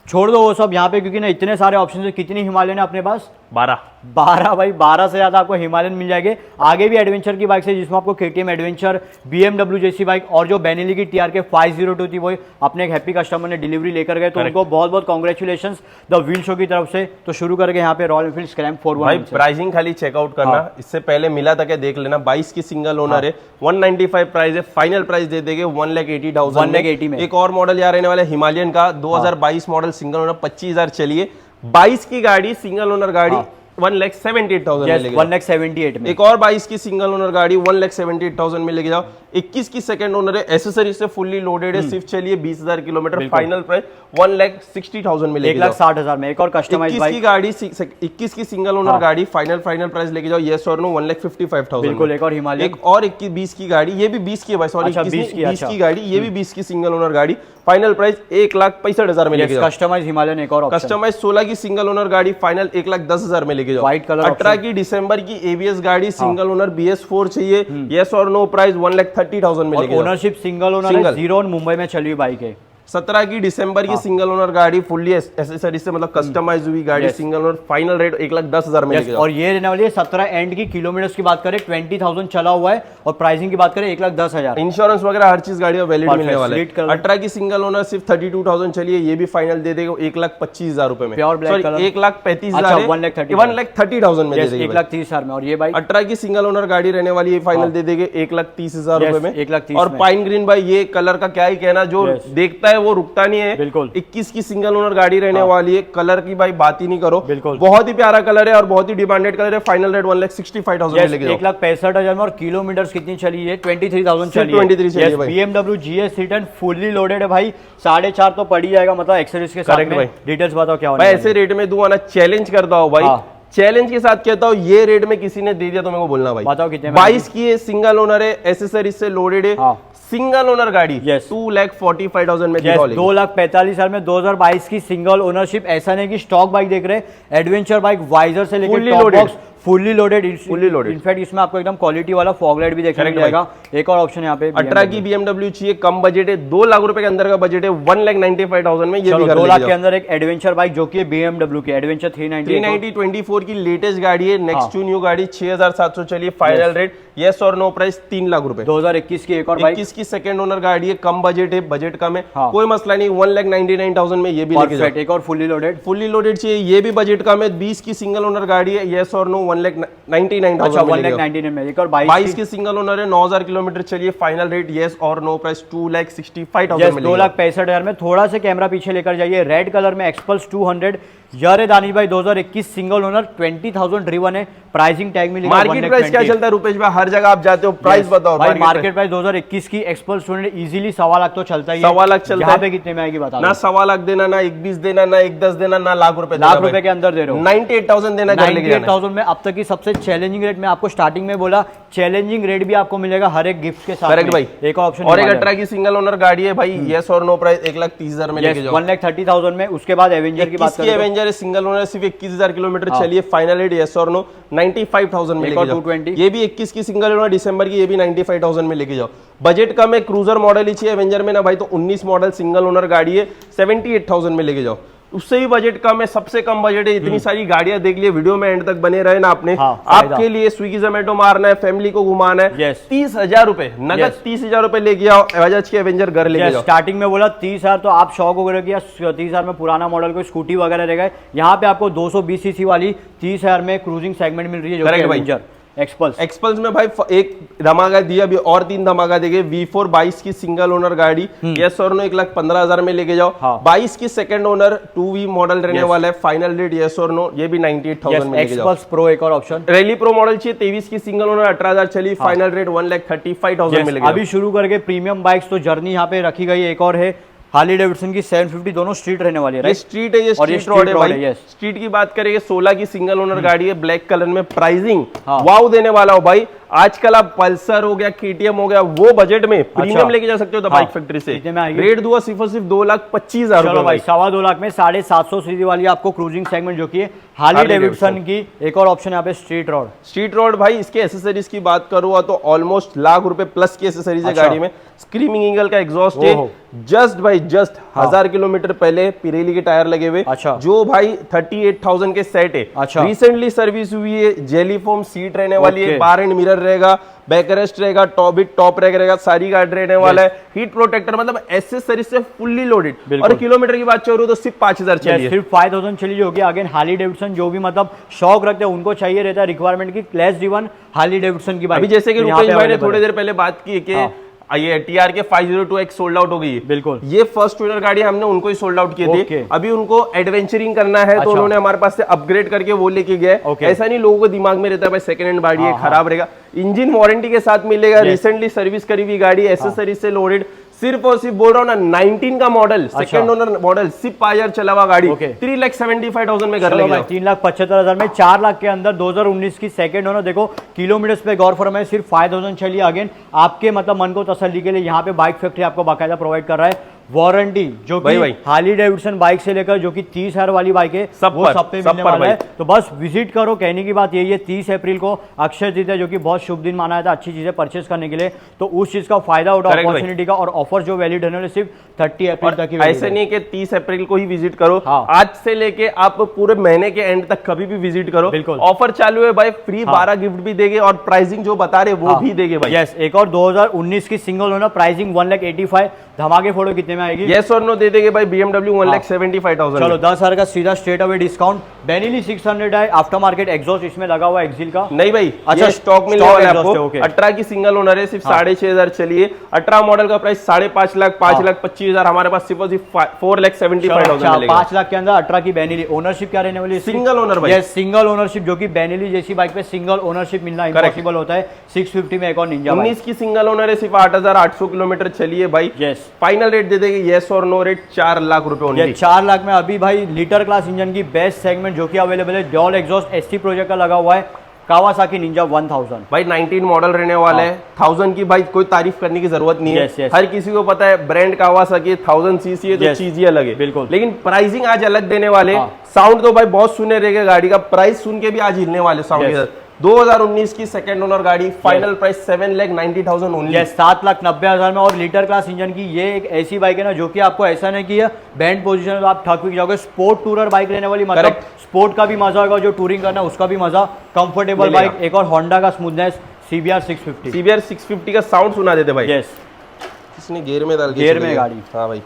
छोड़ दो वो सब यहाँ पे, क्योंकि ना इतने सारे ऑप्शन है। कितनी हिमालयन है अपने पास? 12 भाई, 12 से ज्यादा आपको हिमालयन मिल जाएंगे। आगे भी एडवेंचर की बाइक है, जिसमें आपको KTM एडवेंचर, BMW जैसी बाइक, और जो बेनिली की TRK 502 थी, वो अपने एक हैप्पी कस्टमर ने डिलीवरी लेकर गए, तो उनको बहुत बहुत कॉन्ग्रेचुलेशन द व्हील शो की तरफ से। तो शुरू करके यहाँ पे रॉयल एनफील्ड स्क्रैम 41। भाई प्राइसिंग खाली चेकआउट करना, इससे पहले मिला था क्या देख लेना। 22 की सिंगल ओनर है, 195 प्राइस है, फाइनल प्राइस दे देंगे 1,80,000 में। एक और मॉडल यहाँ रहने वाला है हिमालयन का, 2022 मॉडल सिंगल ओनर, 25,000 चलिए, 22 की गाड़ी सिंगल ओनर गाड़ी 1,78,000 में लेके 1,78,000 में। एक और 22 की सिंगल ओनर गाड़ी 1,78,000 में लेके जाओ। 21 की सेकंड ओनर है, एसेसरीज से फुल्ली लोडेड है, सिर्फ चलिए 20,000 किलोमीटर, फाइनल प्राइस 1,60,000 में लेके जाओ। 1,60,000 में। एक और कस्टमाइज्ड बाइक 21 की सिंगल ओनर गाड़ी फाइनल प्राइस लेके जाओ, येस और नो, 1,55,000। बिल्कुल। एक और हिमालयन, एक और 20 की गाड़ी, ये भी 20 की है भाई, सॉरी 20 की गाड़ी, ये भी 20 की सिंगल ओनर गाड़ी, फाइनल प्राइस 1,65,000 में लेके जाओ। कस्टमाइज हिमालयन एक और कस्टमाइज 16 की सिंगल ओनर गाड़ी, फाइनल 1,10,000 में लेके जाओ। व्हाइट कलर 18 की दिसंबर की ABS गाड़ी सिंगल ओनर BS4 चाहिए, येस और नो, प्राइस 1,30,000 में लेके जाओ। Ownership single owner, zero Mumbai में चली हुई बाइक है। 17 की दिसंबर की सिंगल ओनर गाड़ी, फुल्ली एसेसरीज से मतलब कस्टमाइज हुई गाड़ी, सिंगल ओनर, फाइनल रेट 1,10,000 में लेके जाओ। और ये रहने वाली है 17 एंड की। किलोमीटर्स की बात करें 20,000 चला हुआ है, और प्राइसिंग की बात करें 1,10,000। इंश्योरेंस वगैरह हर चीज गाड़ी वैलिड मिलने वाला है। 18 की सिंगल ओनर सिर्फ 32,000 चलिए, ये भी फाइनल दे देगा 1,25,000 रुपए में। प्योर ब्लैक कलर 1,35,000, 1,30,000 में दे देगा 1,30,000 में। और ये बाइक 18 की सिंगल ओनर गाड़ी रहने वाली है, फाइनल दे देंगे 1,30,000 रुपए में। 1,30,000 और पाइन ग्रीन भाई, ये कलर का क्या ही कहना, जो देखता है वो रुकता नहीं है। बिल्कुल। 21 की सिंगल ओनर गाड़ी रहने वाली है, कलर की भाई बात ही नहीं करो, बिल्कुल बहुत ही प्यारा कलर है और बहुत ही डिमांडेड कलर है। फाइनल रेट 1,65,000 में लेके जाओ। 1,65,000 में। और किलोमीटर्स कितनी चली है? 23,000 चली है। 23 चली है भाई। BMW GS310 फुल्ली लोडेड है भाई, 4.5 तो पड़ ही जाएगा, मतलब एक्सेसरीज के साथ में। डिटेल्स बताओ क्या होने भाई, ऐसे रेट में दूं ना, चैलेंज करता हूं भाई, चैलेंज के साथ कहता हूं, ये रेट में किसी ने दे दिया तो मेरे को बोलना भाई। बताओ कितने? 22 की सिंगल ओनर है, एसेसरीज से लोडेड है, सिंगल ओनर गाड़ी 2,45,000 में 2,45,000 में 2022 की सिंगल ओनरशिप। ऐसा नहीं कि स्टॉक बाइक देख रहे हैं, एडवेंचर बाइक वाइजर से लेकर top box fully loaded. In fact इसमें आपको एकदम क्वालिटी वाला फॉग लाइट भी देखने को मिलेगा। एक और ऑप्शन यहाँ पे 18 की BMW चाहिए, कम बजट है, 2 लाख रुपए के अंदर का बजट है, 1,95,000 में ये भी 2 लाख के अंदर एक एडवेंचर बाइक, जो कि BMW की एडवेंचर 390 24 की लेटेस्ट गाड़ी है, नेक्स्ट टू न्यू गाड़ी, 6,700 चलिए, फाइनल रेट येस और नो, प्राइस 3 लाख रुपए। 2021 की एक और बाइक, 21 की सेकंड ओनर गाड़ी है, कम बजट है, बजट कम है, कोई मसला नहीं, 1,99,000 में ये भी लेके जाओ। एक और फुल्ली लोडेड चाहिए, ये भी बजट कम है, 20 की सिंगल ओनर गाड़ी है, येस और नो, 1,99,000 में। एक और 22 की सिंगल ओनर है, 9,000 किलोमीटर चलिए, फाइनल रेट येस और नो, प्राइस 2,65,000 में। 2,65,000 में। थोड़ा सा कैमरा पीछे लेकर जाइए, रेड कलर में एक्सपल्स 200 यार दानिश भाई, 2021 सिंगल ओनर, 20,000 ड्रिवन है। प्राइसिंग टैग मिलेगा। मार्केट प्राइस क्या चलता है रुपेश भाई? हर जगह आप जाते हो, प्राइस बताओ भाई। मार्केट प्राइस 2021 की एक्सपल्स 200 इजीली 1.25 लाख तो चलता ही है। 1.25 लाख चलता है। कितने में आएगी बता? ना 1.25 लाख देना, ना 1,20 देना, ना 1,10 देना, ना लाख रुपए के अंदर दे रहे हो। 98,000 देना, 98,000 में अब तक की सबसे चैलेंजिंग रेट में आपको स्टार्टिंग में बोला, चैलेंजिंग रेट भी आपको मिलेगा हर एक गिफ्ट के साथ। करेक्ट भाई। एक ऑप्शन और एक 18 की सिंगल ओनर गाड़ी है भाई, येस और नो, प्राइस 1,30,000 में लेके जाओ। 1,30,000 में। उसके बाद एवेंजर की बात करें, एवेंजर है, सिंगल ओनर, सिर्फ 21,000 किलोमीटर चलिए, फाइनल रेट येस और नो, 95,000 में लेके जाओ। 220 ये भी 21 की सिंगल ओनर दिसंबर की, ये भी 95,000 में लेके जाओ। बजट कम है, क्रूजर मॉडल ही चाहिए एवेंजर में ना भाई, तो 19 मॉडल सिंगल ओनर गाड़ी है, 78,000 में लेके जाओ। उससे भी बजट कम है, सबसे कम बजट है। इतनी सारी गाड़ियां देख लिए, वीडियो में एंड तक बने रहे ना आपने। आपके लिए स्विगी जोमेटो मारना है, फैमिली को घुमाना है, 30,000 रुपए नगद, 30,000 रुपए लेके आओ, बजाज की एवेंजर घर लेके जाओ। स्टार्टिंग में बोला 30,000 तो आप शौक हो गए कि 30,000 में पुराना मॉडल कोई स्कूटी वगैरह रहेगा। यहाँ पे आपको 220 सीसी वाली 30,000 में क्रूजिंग सेगमेंट मिल रही है, जो कि एवेंजर एक्सपल्स में भाई एक धमाका दिया, अभी और 3 धमाका देंगे। V4 22 की सिंगल ओनर गाड़ी, यस और नो, 1,15,000 में लेके जाओ। 22 की सेकंड ओनर 2V मॉडल रहने वाला है, फाइनल रेट यस और नो, ये भी 98,000 में लेके जाओ। एक्सपल्स प्रो एक और ऑप्शन, रैली प्रो मॉडल चाहिए, 23 की सिंगल ओनर 18,000 चली, फाइनल रेट 1,35,000 में लेके जाओ। अभी शुरू करके प्रीमियम बाइक्स तो जर्नी यहाँ पे रखी गई है। एक और है हार्ली डेविडसन की 750, दोनों स्ट्रीट रहने वाली है। ये स्ट्रीट है, ये स्ट्रीट रोड है भाई। स्ट्रीट की बात करेंगे, 16 की सिंगल ओनर गाड़ी है, ब्लैक कलर में, प्राइसिंग वाव देने वाला हो भाई। आजकल आप पल्सर हो गया, केटीएम हो गया, वो बजट में प्रीमियम लेके जा सकते हो बाइक फैक्ट्री से। रेट दूंगा सिर्फ 2,25,000 रुपए भाई, 2.25 लाख में 750 सीसी वाली आपको क्रूजिंग सेगमेंट जो की हार्ली डेविडसन की। एक और ऑप्शन यहाँ पे स्ट्रीट रोड भाई। इसके एसेसरीज की बात करूँ तो ऑलमोस्ट लाख रुपए प्लस की एसेसरीज है गाड़ी में। स्क्रीमिंग ईगल का एग्जॉस्ट है, जस्ट 1000 किलोमीटर पहले पिरेली के टायर लगे हुए, जो भाई 38,000 के सेट है। रिसेंटली सर्विस हुई है, जेली फोम सीट रहने वाली है, बार एंड मिरर रहेगा, बैक रेस्ट रहेगा, टॉप रैक रहेगा, सारी गार्ड रहने वाला है, हीट प्रोटेक्टर, मतलब एसेसरीज से फुल्ली लोडेड। और किलोमीटर की बात करूँ तो सिर्फ 5,000 चली है, सिर्फ 5,000 चली होगी। अगेन हार्ली डेविडसन जो भी मतलब शौक रखते हैं उनको चाहिए रहता है रिक्वायरमेंट की क्लास ड्रिवन हार्ली डेविडसन की बाइक। अभी जैसे कि रुपेश भाई ने थोड़ी देर पहले बात की कि ये TR के 502X सोल्ड आउट हो गई है। बिल्कुल, ये फर्स्ट ओनर गाड़ी हमने उनको ही सोल्ड आउट किए थे। अभी उनको एडवेंचरिंग करना है तो उन्होंने हमारे पास से अपग्रेड करके वो लेके गए। ऐसा नहीं लोगों को दिमाग में रहता है भाई सेकंड हैंड गाड़ी है, खराब रहेगा। इंजन वारंटी के साथ मिलेगा, रिसेंटली सर्विस करी हुई गाड़ी, एसेसरीज से लोडेड। सिर्फ और सिर्फ बोल रहा हूँ ना, 19 का मॉडल, सेकंड ओनर मॉडल, सिर्फ 5,000 चला हुआ गाड़ी, 3,75,000 में घर लेगा। 3,75,000 में 4 लाख के अंदर 2019 की सेकंड ओनर। देखो किलोमीटर्स पे गौर फरमाए, सिर्फ 5,000 चली। अगेन आपके मतलब मन को तसल्ली के लिए यहाँ पे बाइक फैक्ट्री आपको बाकायदा प्रोवाइड कर रहा है वारंटी, जो कि हार्ली डेविडसन बाइक से लेकर जो कि 30,000 वाली बाइक है वो सब पे मिलने वाला है। तो बस विजिट करो। कहने की बात यही है, 30 अप्रैल को अक्षय तृतीया जो कि बहुत शुभ दिन माना था अच्छी चीजें परचेस करने के लिए, तो उस चीज का फायदा उठा, अपॉर्चुनिटी का। और ऑफर जो वैलिड रहने वाले सिर्फ 30 अप्रैल तक ही। ऐसे नहीं कि 30 अप्रैल को ही विजिट करो, आज से लेके आप पूरे महीने के एंड तक कभी भी विजिट करो। बिल्कुल ऑफर चालू है भाई, फ्री 12 गिफ्ट भी देंगे और प्राइसिंग जो बता रहे वो भी देंगे भाई। यस, एक और 2019 की सिंगल ओनर, प्राइसिंग 1,85,000। धमाके फोटो कितने में आएगी? यस और नो दे देंगे भाई, BMW 1,75,000। चलो 10,000 का सीधा स्ट्रेट अवे डिस्काउंट। बेनिली 600 है, आफ्टर मार्केट एग्जॉस्ट इसमें लगा हुआ एक्सिल का नहीं भाई। अच्छा, स्टॉक मिलने वाला है आपको। 18 की सिंगल ओनर है, सिर्फ 6,500 चलिए। 18 मॉडल का प्राइस 5.5 लाख, 5,25,000 हमारे पास सिर्फ 4,75,000। 5 लाख के अंदर 18 की बेनिली। ओनरशिप क्या रहने वाली है? सिंगल ओनर भाई, सिंगल ओनरशिप, जो कि बेनिली जैसी बाइक पे सिंगल ओनरशिप मिलना इम्पॉसिबल होता है। 650 में एक और निंजा। 19 की सिंगल ओनर है, सिर्फ 8,800 किलोमीटर चलिए भाई। फाइनल रेट दे देंगे यस और नो रेट 4 लाख रुपए। 4 लाख में अभी भाई लीटर क्लास इंजन की बेस्ट सेगमेंट जो कि अवेलेबल है, ड्यूल एग्जॉस्ट ST प्रोजेक्ट का लगा हुआ है, कावासाकी निंजा 1000 भाई। 19 मॉडल रहने वाला है, 1000 की बाइक कोई तारीफ करने की जरूरत नहीं है। हर किसी को पता है ब्रांड कावासाकी 1000 सीसी है तो चीज ही अलग है। बिल्कुल, लेकिन प्राइसिंग आज अलग देने वाले। साउंड तो भाई बहुत सुने रहेगा गाड़ी का, प्राइस सुन के भी आज हिलने वाले साउंड के साथ। 2019 की सेकंड ओनर गाड़ी, फाइनल प्राइस 7,90,000 ओनली, 7,90,000 में। और लीटर क्लास इंजन की ये एक ऐसी बाइक है ना जो कि आपको ऐसा नहीं कि बैंड पोजीशन है तो आप थक भी जाओगे। स्पोर्ट टूरर बाइक लेने वाली, मतलब स्पोर्ट का भी मजा होगा, जो टूरिंग करना है उसका भी मजा, कंफर्टेबल बाइक। एक और होंडा का स्मूथनेस, CBR 650 का साउंड सुना देते भाई। यस, इसने गियर में डाल के गियर में गाड़ी। हाँ भाई,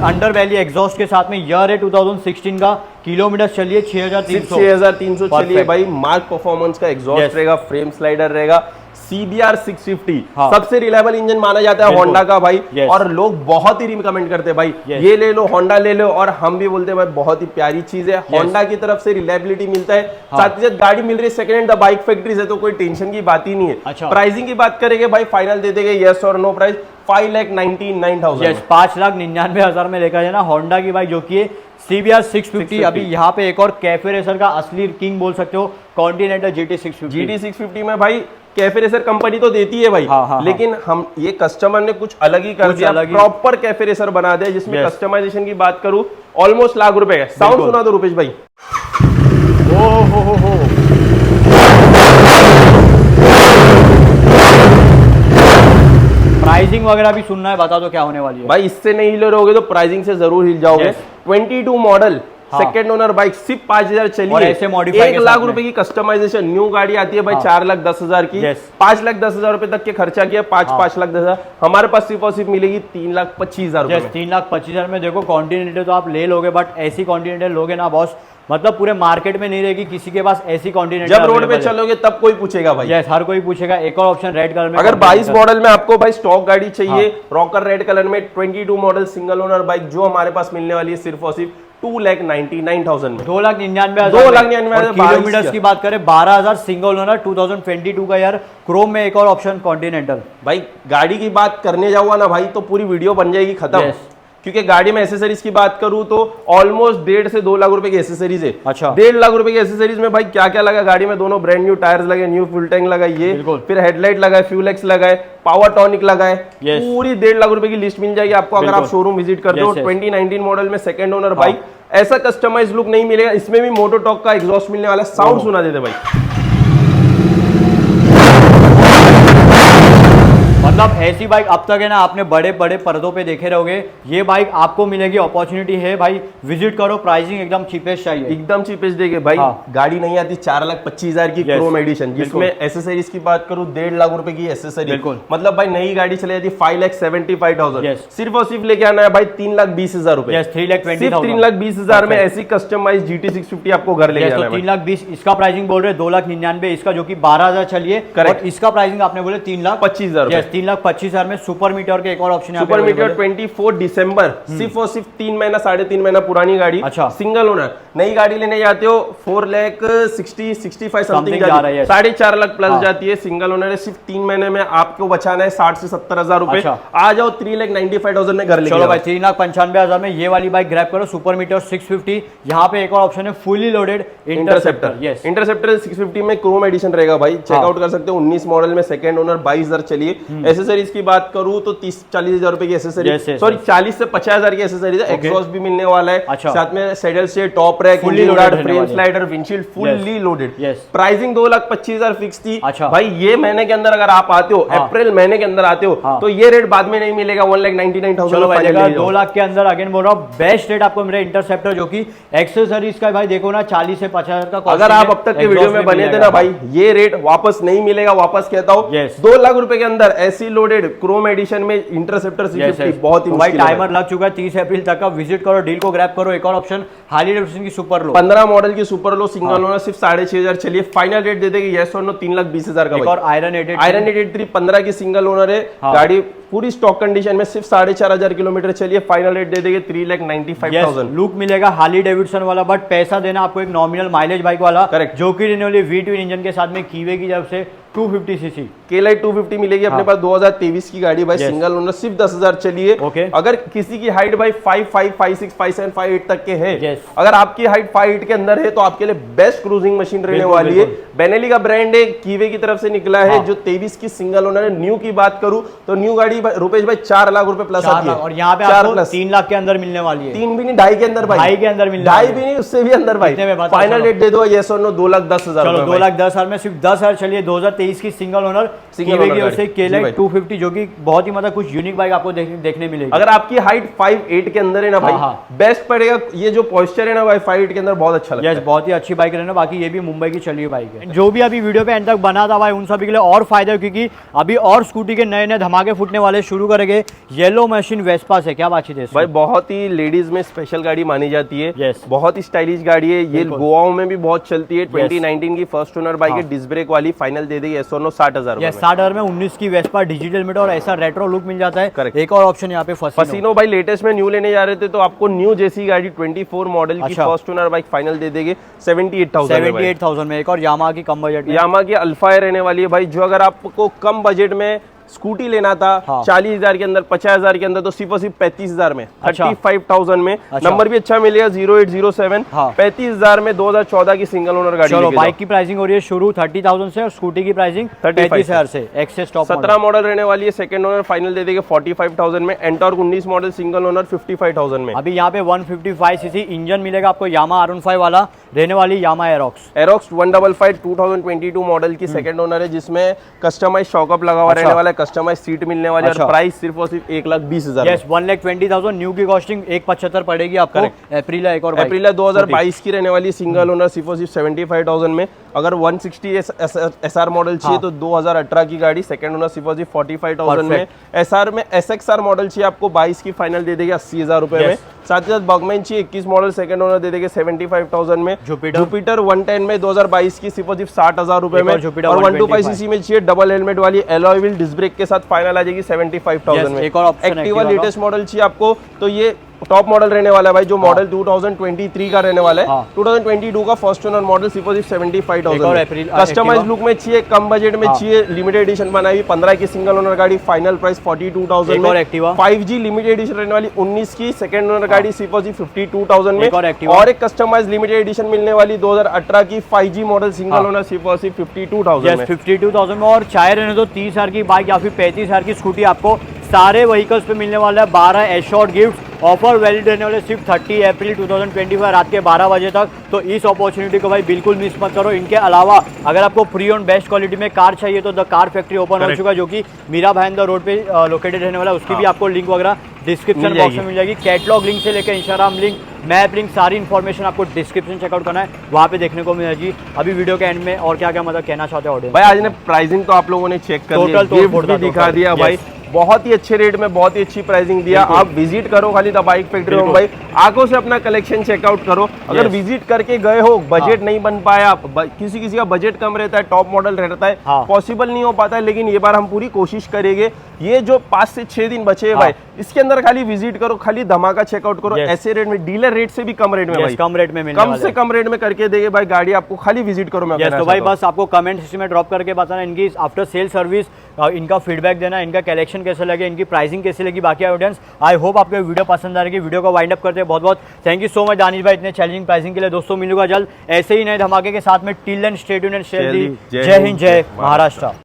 अंडर वैली एग्जॉस्ट के साथ में। ईयर है 2016 का, किलोमीटर चलिए 6,300 चलिए भाई। मार्क परफॉर्मेंस का एग्जॉस्ट रहेगा, फ्रेम स्लाइडर रहेगा। CBR 650 सबसे रिलायबल इंजन माना जाता है होंडा का भाई। और लोग बहुत ही रिकमेंड करते हैं भाई, ये ले लो, होंडा ले लो। और हम भी बोलते हैं भाई बहुत ही प्यारी चीज है, होंडा की तरफ से रिलायबिलिटी मिलता है। साथ ही साथ गाड़ी मिल रही है second hand, the bike factory से, तो कोई टेंशन की बात ही नहीं है। प्राइसिंग की बात करेंगे भाई, फाइनल दे देंगे यस और नो प्राइस 5,99,000। 5,99,000 में लेकर जाना होंडा की बाइक जो कि CBR 650। अभी यहाँ पे एक और कैफे रेसर का असली किंग बोल सकते हो, कॉन्टिनेंटल GT 650 में भाई कैफे रेसर कंपनी तो देती है भाई। लेकिन हम ये कस्टमर ने कुछ अलग ही कर दिया, प्रॉपर कैफे रेसर बना दिया, जिसमें कस्टमाइजेशन की बात करूं ऑलमोस्ट लाख रुपए है। साउंड सुना दो रुपेश भाई। हो प्राइसिंग वगैरह भी सुनना है, बता दो क्या होने वाली है भाई। इससे नहीं हिल रहोगे तो प्राइसिंग से जरूर हिल जाओगे। 22 मॉडल सेकेंड ओनर बाइक, सिर्फ 5000 चलिए, ऐसे मॉडिफाई 1 लाख रुपए की कस्टमाइजेशन। न्यू गाड़ी आती है भाई 4,10,000 की, 5,10,000 रुपए तक के खर्चा किया, 5,10,000। हमारे पास सिर्फ और सिर्फ मिलेगी 3,25,000 रुपए। 3,25,000 में देखो कॉन्टिनेंटल तो आप ले लोगे, बट ऐसी कॉन्टिनेंटल लोगे ना बॉस, मतलब पूरे मार्केट में नहीं रहेगी किसी के पास ऐसी कॉन्टिनेंटल। जब रोड पे चलोगे तब कोई पूछेगा भाई। यस, हर कोई पूछेगा। एक और ऑप्शन रेड कलर में, अगर 22 मॉडल में आपको भाई स्टॉक गाड़ी चाहिए, रॉकर रेड कलर में 22 मॉडल सिंगल ओनर बाइक जो हमारे पास मिलने वाली है सिर्फ और सिर्फ 2,99,000 में। 2,99,000 किलोमीटर की बात करें, 12,000 सिंगल ओनर 2022 का यार। क्रोम में एक और ऑप्शन कॉन्टिनेंटल। भाई गाड़ी की बात करने जाऊंगा ना भाई तो पूरी वीडियो बन जाएगी खत्म। क्योंकि गाड़ी में एसेसरीज की बात करूं तो ऑलमोस्ट 1.5 से 2 लाख रुपए की एसेसरीज है। अच्छा, 1.5 लाख रुपए की एसेसरीज में भाई क्या क्या लगा गाड़ी में? दोनों ब्रांड न्यू टायर्स लगे, न्यू फुल टैंक लगा, ये फिर हेडलाइट लगा, फ्यूल एक्स लगा, पावर टॉनिक लगा है। पूरी 1.5 लाख रुपए की लिस्ट मिल जाएगी आपको अगर आप शोरूम विजिट करते हो। 2019 मॉडल में सेकंड ओनर बाइक, ऐसा कस्टमाइज लुक नहीं मिलेगा। इसमें भी मोटोटॉक का एग्जॉस्ट मिलने वाला है, साउंड सुना देते भाई। मतलब ऐसी बाइक अब तक है ना आपने बड़े बड़े पर्दों पे देखे रहोगे, ये बाइक आपको मिलेगी, अपॉर्चुनिटी है भाई, विजिट करो। प्राइसिंग एकदम चीपेस्ट चाहिए, एकदम चीपेस्ट देंगे भाई। गाड़ी नहीं आती 4,25,000 की क्रोम एडिशन, जिसमें एसेसरीज की बात करूं 1.5 लाख रुपए की एसेसरी। मतलब भाई नई गाड़ी चले जाती 5,75,000। सिर्फ और सिर्फ लेके आना है भाई 3,20,000 रुपए। 3,20,000 में ऐसी कस्टमाइज GT 650 आपको घर ले जाना है। 3,20,000 इसका प्राइसिंग बोल रहे 2,99,000 इसका, जो कि 12,000 चलिए। और इसका प्राइसिंग आपने बोले 3,25,000। 3,25,000 में सुपर मीटर के एक और ऑप्शन है। सुपर मीटर 24 दिसंबर, सिर्फ और सिर्फ 3 महीना 3.5 महीना पुरानी गाड़ी। अच्छा, सिंगल ओनर। नई गाड़ी लेने जाते हो 4,60,65 समथिंग जा रही है, 4.5 लाख प्लस जाती है। सिंगल ओनर है, सिर्फ 3 महीने में आपको बचाना है 60 से 70,000 रुपए। आ जाओ 3,95,000 में घर ले चलो भाई। 3,95,000 में ये वाली बाइक ग्रैब करो, सुपर मीटर 650। यहाँ पे एक और ऑप्शन है fully loaded interceptor. Yes, interceptor 650 में क्रोम एडिशन रहेगा भाई, चेकआउट कर सकते हो। 19 मॉडल में सेकंड ओनर, 22,000 चलिए। एसेसरीज की बात करूं तो 30-40,000 रुपए की एसेसरीज, सॉरी 40 से 50,000 की एसेसरीज है। एग्जॉस्ट भी मिलने वाला है, साथ में सैडल से top rack, engine guard, frame slider, windshield fully loaded. Pricing 2,25,000 fix थी। भाई ये महीने के अंदर अगर आप आते हो, अप्रैल महीने के अंदर आते हो तो ये रेट बाद में नहीं मिलेगा। 1,99,000 2 लाख के अंदर अगेन बोल रहा हूँ, बेस्ट रेट आपको मेरे इंटरसेप्टर, जो कि एक्सेसरीज का भाई देखो ना 40 से 50,000 का। अगर आप अब तक के वीडियो में बने थे ना भाई, ये रेट वापस नहीं मिलेगा। वापस कहता हूँ 2 लाख रुपए के अंदर ऐसी लोडेड क्रोम एडिशन में इंटरसेप्टर 650 बहुत ही भाई टाइमर लग चुका है 30 अप्रैल तक का। विजिट करो, डील को ग्रैब करो। एक और ऑप्शन हार्ले डेविडसन की सुपर लो, 15 मॉडल की सुपर लो सिंगल ओनर, सिर्फ 6,500 चलिए। फाइनल रेट दे देगी यस और नो 3,20,000 का। और आयरन 883 15 की सिंगल ओनर है गाड़ी, पूरी स्टॉक कंडीशन में, सिर्फ 4,500 किलोमीटर चलिए। फाइनल रेट दे देंगे 3,95,000। लुक मिलेगा हार्ले डेविडसन वाला, बट पैसा देना आपको एक नॉमिनल माइलेज बाइक वाला। करेक्ट, जो कि रहने वाली V12 इंजन के साथ में कीवे की जब से 250 सीसी K-Lite 250 मिलेगी अपने पास। 2023 की गाड़ी भाई, सिंगल ओनर, सिर्फ 10,000 चलिए। अगर किसी की हाइट भाई 5'5", 5'6", 5'7", 5'8 तक के है, अगर आपकी हाइट 5'8" के अंदर है तो आपके लिए बेस्ट क्रूजिंग मशीन रहने वाली है। बेनेली का ब्रांड है, कीवे की तरफ से निकला है, जो 23 की सिंगल ओनर है। न्यू की बात करूं तो न्यू गाड़ी रुपेश भाई 4 लाख रुपए प्लस आती है, और यहाँ पे आपको 3 लाख के अंदर मिलने वाली है। 3 भी नहीं, 2.5 के अंदर भाई, 2.5 के अंदर मिलने, 2.5 भी नहीं, उससे भी अंदर भाई। फाइनल रेट दे दो यस और नो 2,10,000। चलो 2,10,000 में सिर्फ 10,000 चलिए। 2023 की सिंगल ओनर K-Lite 250, जो कि बहुत ही मतलब कुछ यूनिक बाइक आपको देखने मिलेगी। अगर आपकी हाइट 5'8" के अंदर है ना भाई, बेस्ट पड़ेगा। ये जो पॉस्चर है ना भाई 5'8" के अंदर बहुत अच्छा लगता है। बहुत ही अच्छी बाइक रहना। बाकी ये भी मुंबई की चली हुई बाइक है। जो भी अभी वीडियो पे एंड तक बना था भाई, उन सभी के लिए और फायदा है, क्योंकि अभी और स्कूटी के नए नए धमाके फूटने वाले शुरू करेंगे। येलो मशीन वेस्पा से क्या बातचीत है भाई? बहुत ही लेडीज में स्पेशल गाड़ी मानी जाती है। बहुत ही स्टाइलिश गाड़ी है ये, गोवाओं में भी बहुत चलती है। 2019 की फर्स्ट ओनर बाइक है, डिस्क ब्रेक वाली। फाइनल दे देगी एस और नो 60,000 60,000 में। 19 की वेस्पा डिजिटल मीटर और ऐसा रेट्रो लुक मिल जाता है। एक और ऑप्शन यहाँ पे फसीनो भाई, लेटेस्ट में न्यू लेने जा रहे थे तो आपको न्यू जैसी गाड़ी 24 मॉडल की फर्स्ट ओनर बाइक फाइनल दे देंगे 78,000 में। एक और यामा की कम बजट, यामा की अल्फा रहने वाली है भाई। जो अगर आपको कम बजट में स्कूटी लेना था 40,000 के अंदर, 50,000 के अंदर, तो सिर्फ और सिर्फ 35,000 में, 35,000 में। नंबर भी अच्छा मिलेगा 0807। 35,000 में 2014 की सिंगल ओनर गाड़ी। चलो बाइक की प्राइसिंग हो रही है शुरू 30,000 से, और स्कूटी की प्राइसिंग 35,000 से। एक्सेस टॉप 17 मॉडल रहने वाली है, सेकंड ओनर फाइनल दे देंगे 45,000 में। एंटॉर्क 19 मॉडल सिंगल ओनर 55,000 में। अभी यहाँ पे 155 सीसी इंजन मिलेगा आपको, यामा R15 वाला रहने वाली, यामा एरोक्स 155 2022 मॉडल की सेकंड ओनर है, जिसमें कस्टमाइज शॉकअप लगा हुआ रहने वाला है। कस्टमाइज सीट मिलने वाली है और प्राइस सिर्फ और सिर्फ 1,20,000। यस 1,20,000 न्यू की कॉस्टिंग 1,75 पड़ेगी आपको। अप्रैल एक और अप्रैल 2022 की रहने वाली सिंगल ओनर सिर्फ और सिर्फ 75,000 में। अगर 160 SR मॉडल चाहिए तो 2018 की गाड़ी सेकंड ओनर सिर्फ और सिर्फ 45,000 में। SR में SXR मॉडल चाहिए आपको 22 की फाइनल दे देगा 80,000 रुपए में। साथ ही साथ बगमैन चाहिए 21 मॉडल सेकंड ओनर दे देंगे 75,000 में। जुपिटर 110 में 2022 की सिर्फ और सिर्फ 60,000 रुपए में। और 125cc में चाहिए डबल हेलमेट वाली एलॉय व्हील डिस्क ब्रेक के साथ फाइनल आ जाएगी 75,000 में। एक्टिवा लेटेस्ट मॉडल चाहिए आपको तो ये टॉप मॉडल रहने वाला है भाई, जो मॉडल 2023 का रहने वाला है। 2022 का फर्स्ट ओनर मॉडल सिर्फ 75,000। कस्टमाइज लुक में चाहिए, कम बजट में चाहिए, लिमिटेड एडिशन बनाई हुई 15 की सिंगल ओनर गाड़ी, फाइनल प्राइस 42,000 में। 5G लिमिटेड एडिशन रहने वाली 19 की सेकंड ओनर गाड़ी सिर्फ 52,000 में। और एक कस्टमाइज लिमिटेड एडिशन मिलने वाली 2018 की 5G मॉडल सिंगल ओनर सिर्फ 52,000 में। 52,000 में। और चाहे रहने दो 30,000 की बाइक या फिर 35,000 की स्कूटी, आपको सारे व्हीकल्स पे मिलने वाला है 12 एश्योर्ड गिफ्ट। ऑफर वैलिड रहने वाले सिर्फ 30 अप्रैल 2025 रात के 12 बजे तक। तो इस अपॉर्चुनिटी को भाई बिल्कुल मिस मत करो। इनके अलावा अगर आपको फ्री ऑन बेस्ट क्वालिटी में कार चाहिए तो द कार फैक्ट्री ओपन हो चुका है, जो कि मीरा भाईंदर रोड पे लोकेटेड रहने वाला है। उसकी भी आपको लिंक वगैरह डिस्क्रिप्शन बॉक्स में मिल जाएगी। कैटलॉग लिंक से लेकर इंस्टाग्राम लिंक, मैप लिंक, सारी इन्फॉर्मेशन आपको डिस्क्रिप्शन चेकआउट करना है, वहाँ पे देखने को मिलेगी। अभी वीडियो के एंड में और क्या क्या मतलब कहना चाहते हो ऑडियंस भाई? आज ने प्राइसिंग तो आप लोगों ने चेक कर लिया, गिफ्ट भी दिखा दिया भाई, बहुत ही अच्छे रेट में बहुत ही अच्छी प्राइसिंग दिया। आप विजिट करो खाली द बाइक फैक्ट्री में भाई, आंखों से अपना कलेक्शन चेकआउट करो। अगर विजिट करके गए हो, बजट नहीं बन पाया, किसी का बजट कम रहता है, टॉप मॉडल रहता है, पॉसिबल नहीं हो पाता है, लेकिन ये बार हम पूरी कोशिश करेंगे। ये जो 5 से 6 दिन बचे हैं भाई, इसके अंदर खाली विजिट करो, खाली धमाका चेकआउट करो। ऐसे रेट में, डीलर रेट से भी कम रेट में भाई, कम रेट में कम से कम रेट में करके देंगे भाई गाड़ी आपको, खाली विजिट करो। मैं तो भाई बस आपको कमेंट हिस्ट्री में ड्रॉप करके बताना इनकी आफ्टर सेल सर्विस, इनका फीडबैक देना, इनका कलेक्शन कैसे लगे, इनकी प्राइसिंग कैसी लगी। बाकी ऑडियंस आई होप आपको वीडियो पसंद आ रही है। वीडियो को वाइंड अप करते हैं। बहुत बहुत thank you so much Danish भाई इतने चैलेंजिंग प्राइसिंग के लिए। दोस्तों मिलूंगा जल्द ऐसे ही नए धमाके के साथ में। Till then stay tuned and जय हिंद, जय महाराष्ट्र।